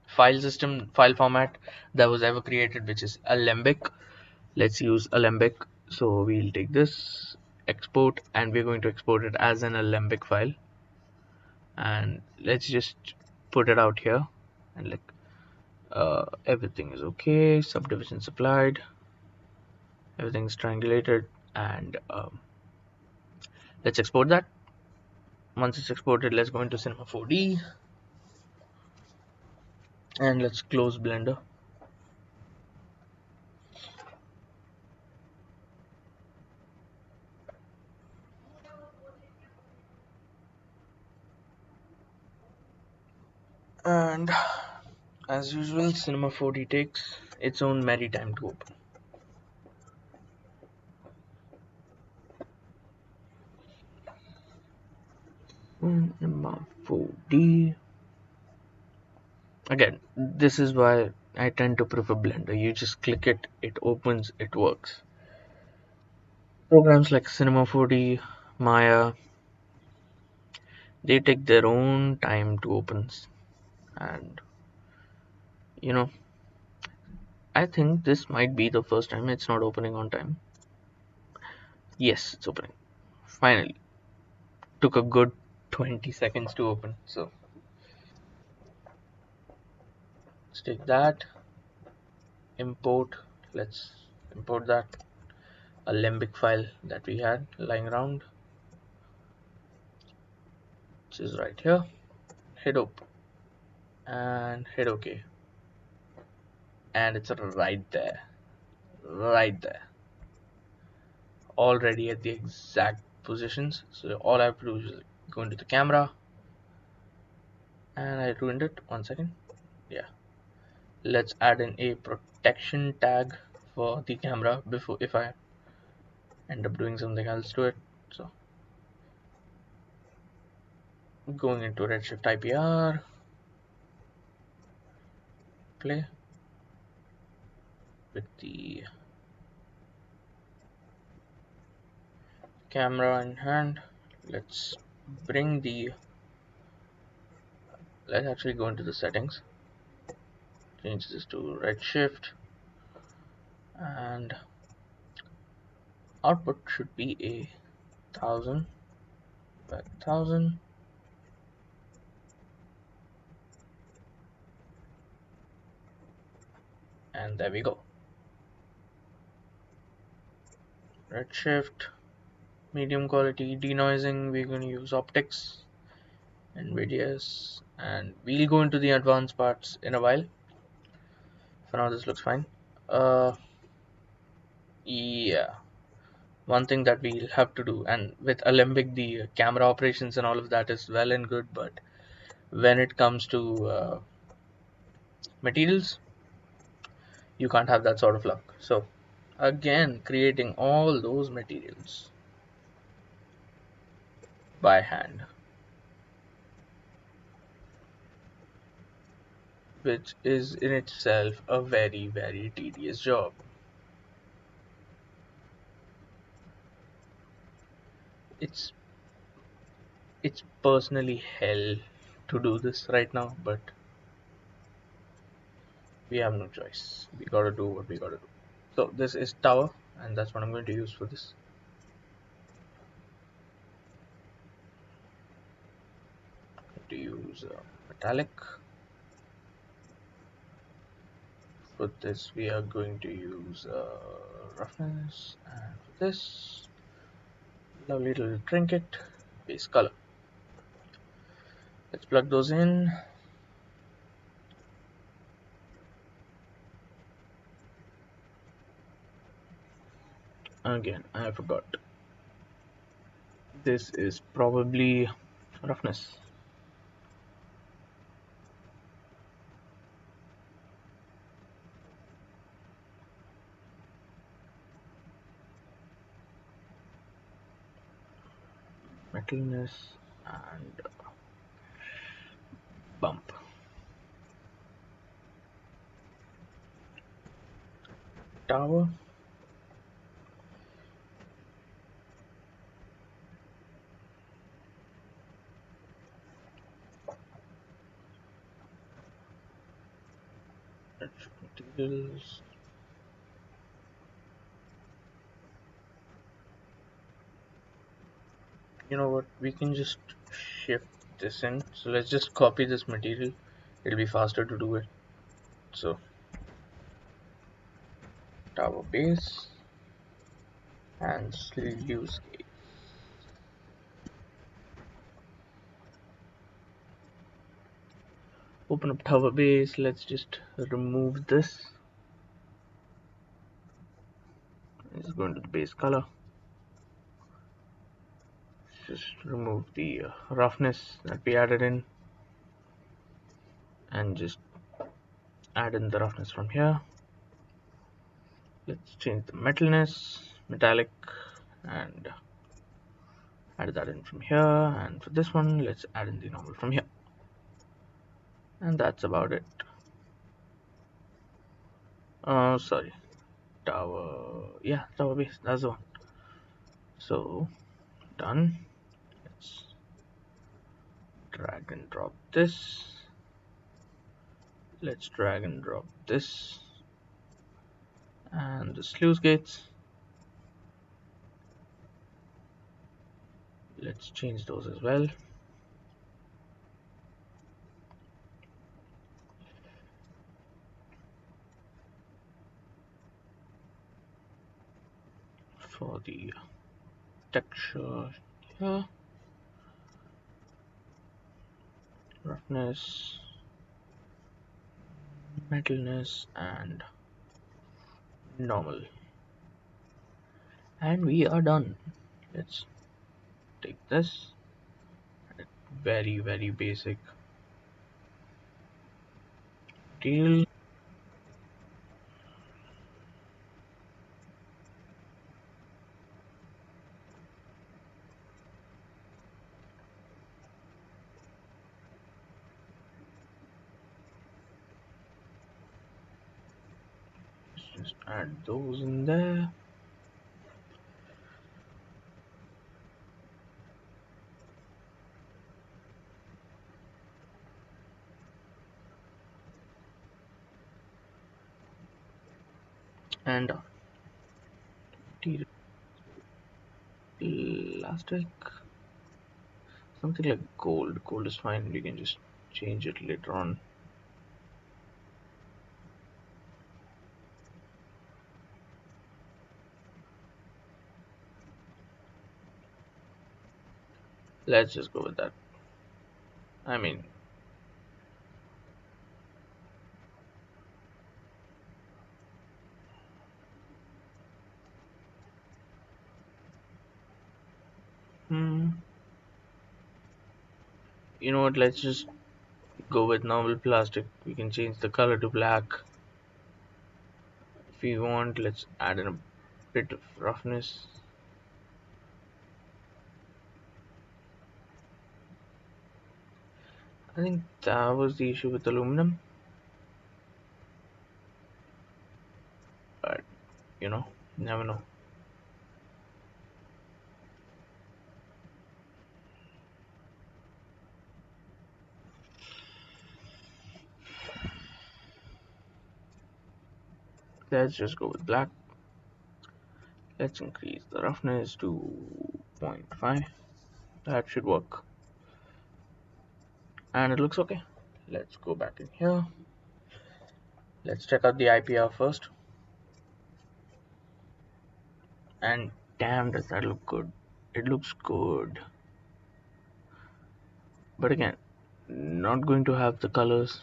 file format that was ever created, which is Alembic. Let's use Alembic. So we'll take this export and we're going to export it as an Alembic file, and let's just put it out here. And like everything is okay, subdivision supplied, everything is triangulated, and let's export that. Once it's exported, let's go into Cinema 4D and let's close Blender. And as usual, Cinema 4D takes its own merry time to open. Cinema 4D. Again, this is why I tend to prefer Blender. You just click it, it opens, it works. Programs like Cinema 4D, Maya, they take their own time to open. And you know, I think this might be the first time it's not opening on time. Yes, it's opening. Finally. Took a good 20 seconds to open. So let's take that, import. Let's import that Alembic file that we had lying around, which is right here. Hit open and hit OK. And it's right there. Right there. Already at the exact positions. So all I have to do is go into the camera. And I ruined it. 1 second. Yeah. Let's add in a protection tag for the camera before if I end up doing something else to it. So going into Redshift IPR, play with the camera in hand. Let's bring the, let's actually go into the settings change this to redshift, and output should be a 1000 by 1000. And there we go. Redshift, medium quality, denoising, we're going to use optics, NVIDIA's, and we'll go into the advanced parts in a while. For now, this looks fine. Yeah, one thing that we'll have to do, and with Alembic, the camera operations and all of that is well and good, but when it comes to materials, you can't have that sort of luck. So again, creating all those materials by hand, which is in itself a very tedious job. It's it's personally hell to do this right now, but we have no choice. We gotta do what we gotta do. So this is tower, and that's what I'm going to use for this. To use metallic. For this we are going to use roughness, and for this lovely little trinket, base color. Let's plug those in. Again, I forgot. This is probably roughness. Metalness and bump. Tower. Materials. You know what, we can just shift this in, so let's just copy this material, it'll be faster to do it. So tower base and sluice gate. Open up tower base, let's just remove this. Let's go into the base color, just remove the roughness that we added in, and just add in the roughness from here. Let's change the metalness, metallic, and add that in from here. And for this one, let's add in the normal from here. And that's about it. Sorry, tower, yeah, tower base, that's the one. So done. Let's drag and drop this. Let's drag and drop this, and the sluice gates, let's change those as well. For the texture here, roughness, metalness, and normal, and we are done. Let's take this, very basic deal. Let's just add those in there. and elastic, something like gold. Gold is fine, we can just change it later on. Let's just go with that. I mean, hmm, you know what, let's just go with normal plastic. We can change the color to black if we want. Let's add in a bit of roughness. I think that was the issue with aluminum, but you know, never know. Let's just go with black. Let's increase the roughness to 0.5. That should work. And it looks okay. Let's go back in here. Let's check out the IPR first. And damn, does that look good. It looks good. But again, not going to have the colors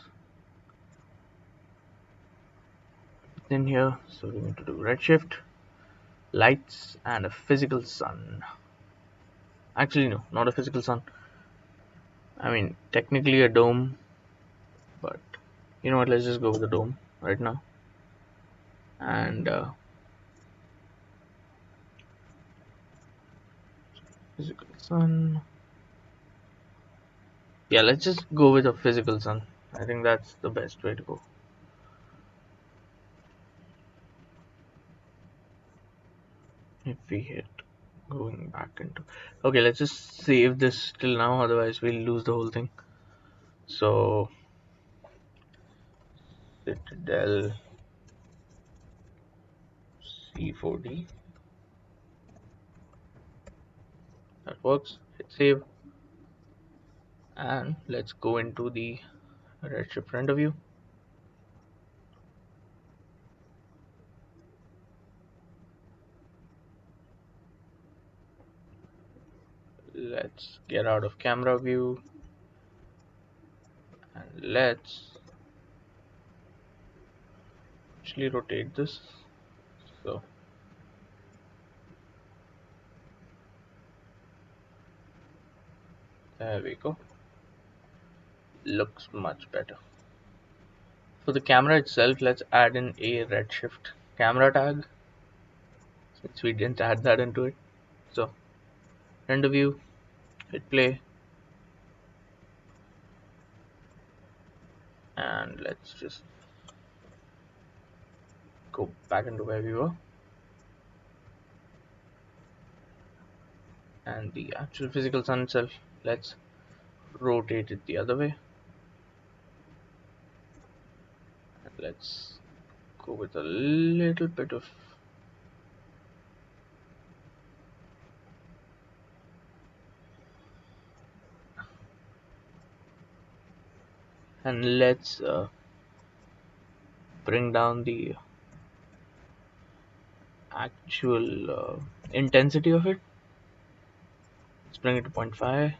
in here. So we're going to do redshift, lights, and a physical sun. Actually, no, not a physical sun. I mean, technically a dome, but you know what, let's just go with the dome right now. And physical sun. Yeah, let's just go with a physical sun. I think that's the best way to go. If we hit going back into, okay, let's just save this till now, otherwise we'll lose the whole thing. So Citadel C4D, that works. Hit save, and let's go into the redshift render view. Let's get out of camera view, and let's actually rotate this. So there we go. Looks much better. For the camera itself, let's add in a redshift camera tag, since we didn't add that into it. So render view, hit play, and let's just go back into where we were. And the actual physical sun itself, let's rotate it the other way. And let's go with a little bit of and let's bring down the actual intensity of it. Let's bring it to 0.5.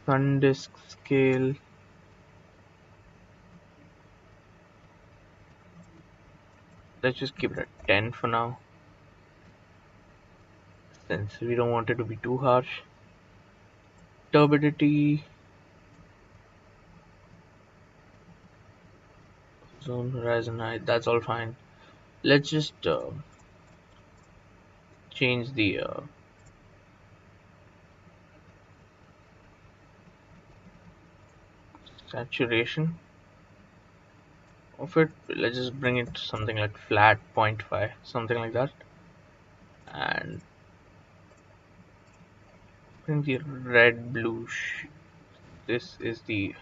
Sun disk scale, let's just keep it at 10 for now, since we don't want it to be too harsh. Turbidity, zone horizon height, that's all fine. Let's just change the saturation of it. Let's just bring it to something like flat 0.5, something like that, and bring the red blue this is the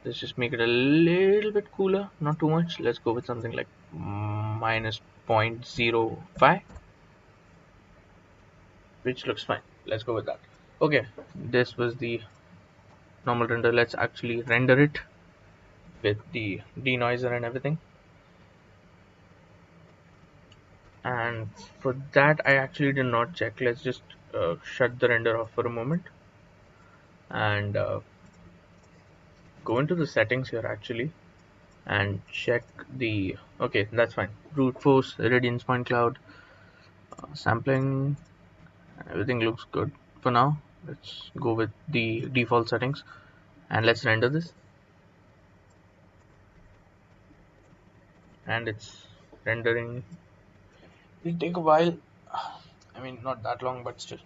Let's just make it a little bit cooler, not too much. Let's go with something like minus 0.05, which looks fine. Let's go with that. Okay, this was the normal render. Let's actually render it with the denoiser and everything. And for that, I actually did not check. Let's just shut the render off for a moment and go into the settings here actually and check the, okay, that's fine, brute force, radiance point cloud, sampling, everything looks good for now. Let's go with the default settings and let's render this. And it's rendering. It'll take a while. I mean, not that long, but still.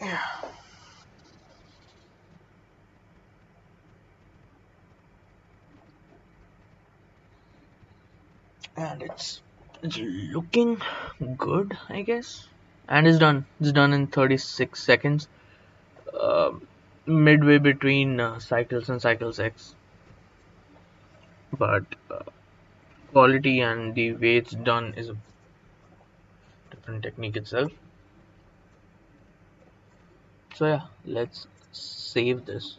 Yeah. And it's looking good, I guess. And it's done in 36 seconds, uh, midway between cycles and cycles X. But quality and the way it's done is a different technique itself. So yeah, let's save this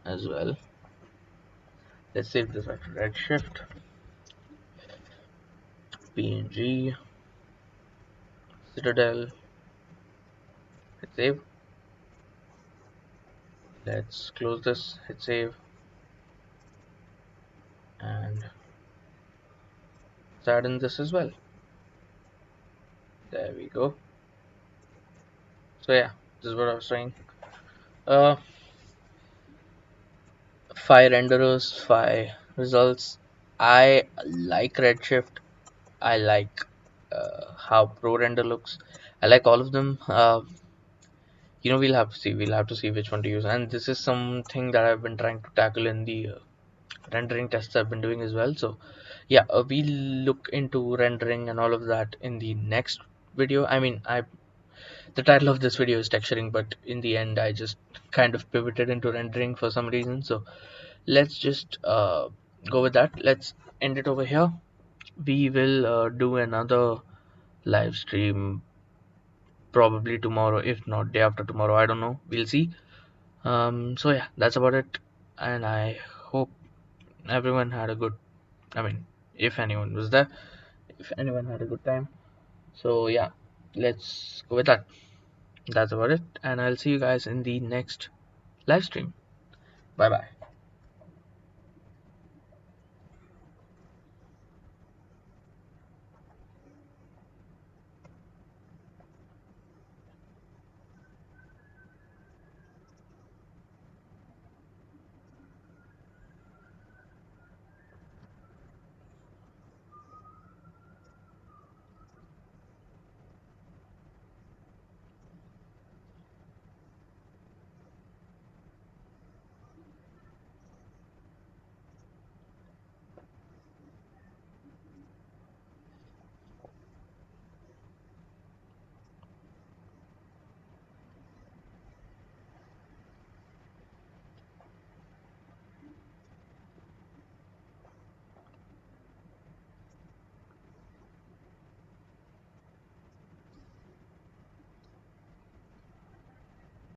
as well. Let's save this at Redshift, PNG, Citadel. Hit save. Let's close this, hit save, and let's add in this as well. There we go. So yeah, this is what I was saying. 5 renderers, 5 results. I like Redshift. I like how Pro Render looks. I like all of them. We'll have to see. We'll have to see which one to use. And this is something that I've been trying to tackle in the rendering tests I've been doing as well. So yeah, we'll look into rendering and all of that in the next video. I mean, the title of this video is texturing, but in the end I just kind of pivoted into rendering for some reason. So let's just go with that. Let's end it over here. We will do another live stream probably tomorrow, if not day after tomorrow, I don't know, we'll see. So yeah, that's about it, and I hope everyone had a good, I mean, if anyone was there, if anyone had a good time. So yeah, let's go with that. That's about it, and I'll see you guys in the next live stream. Bye bye.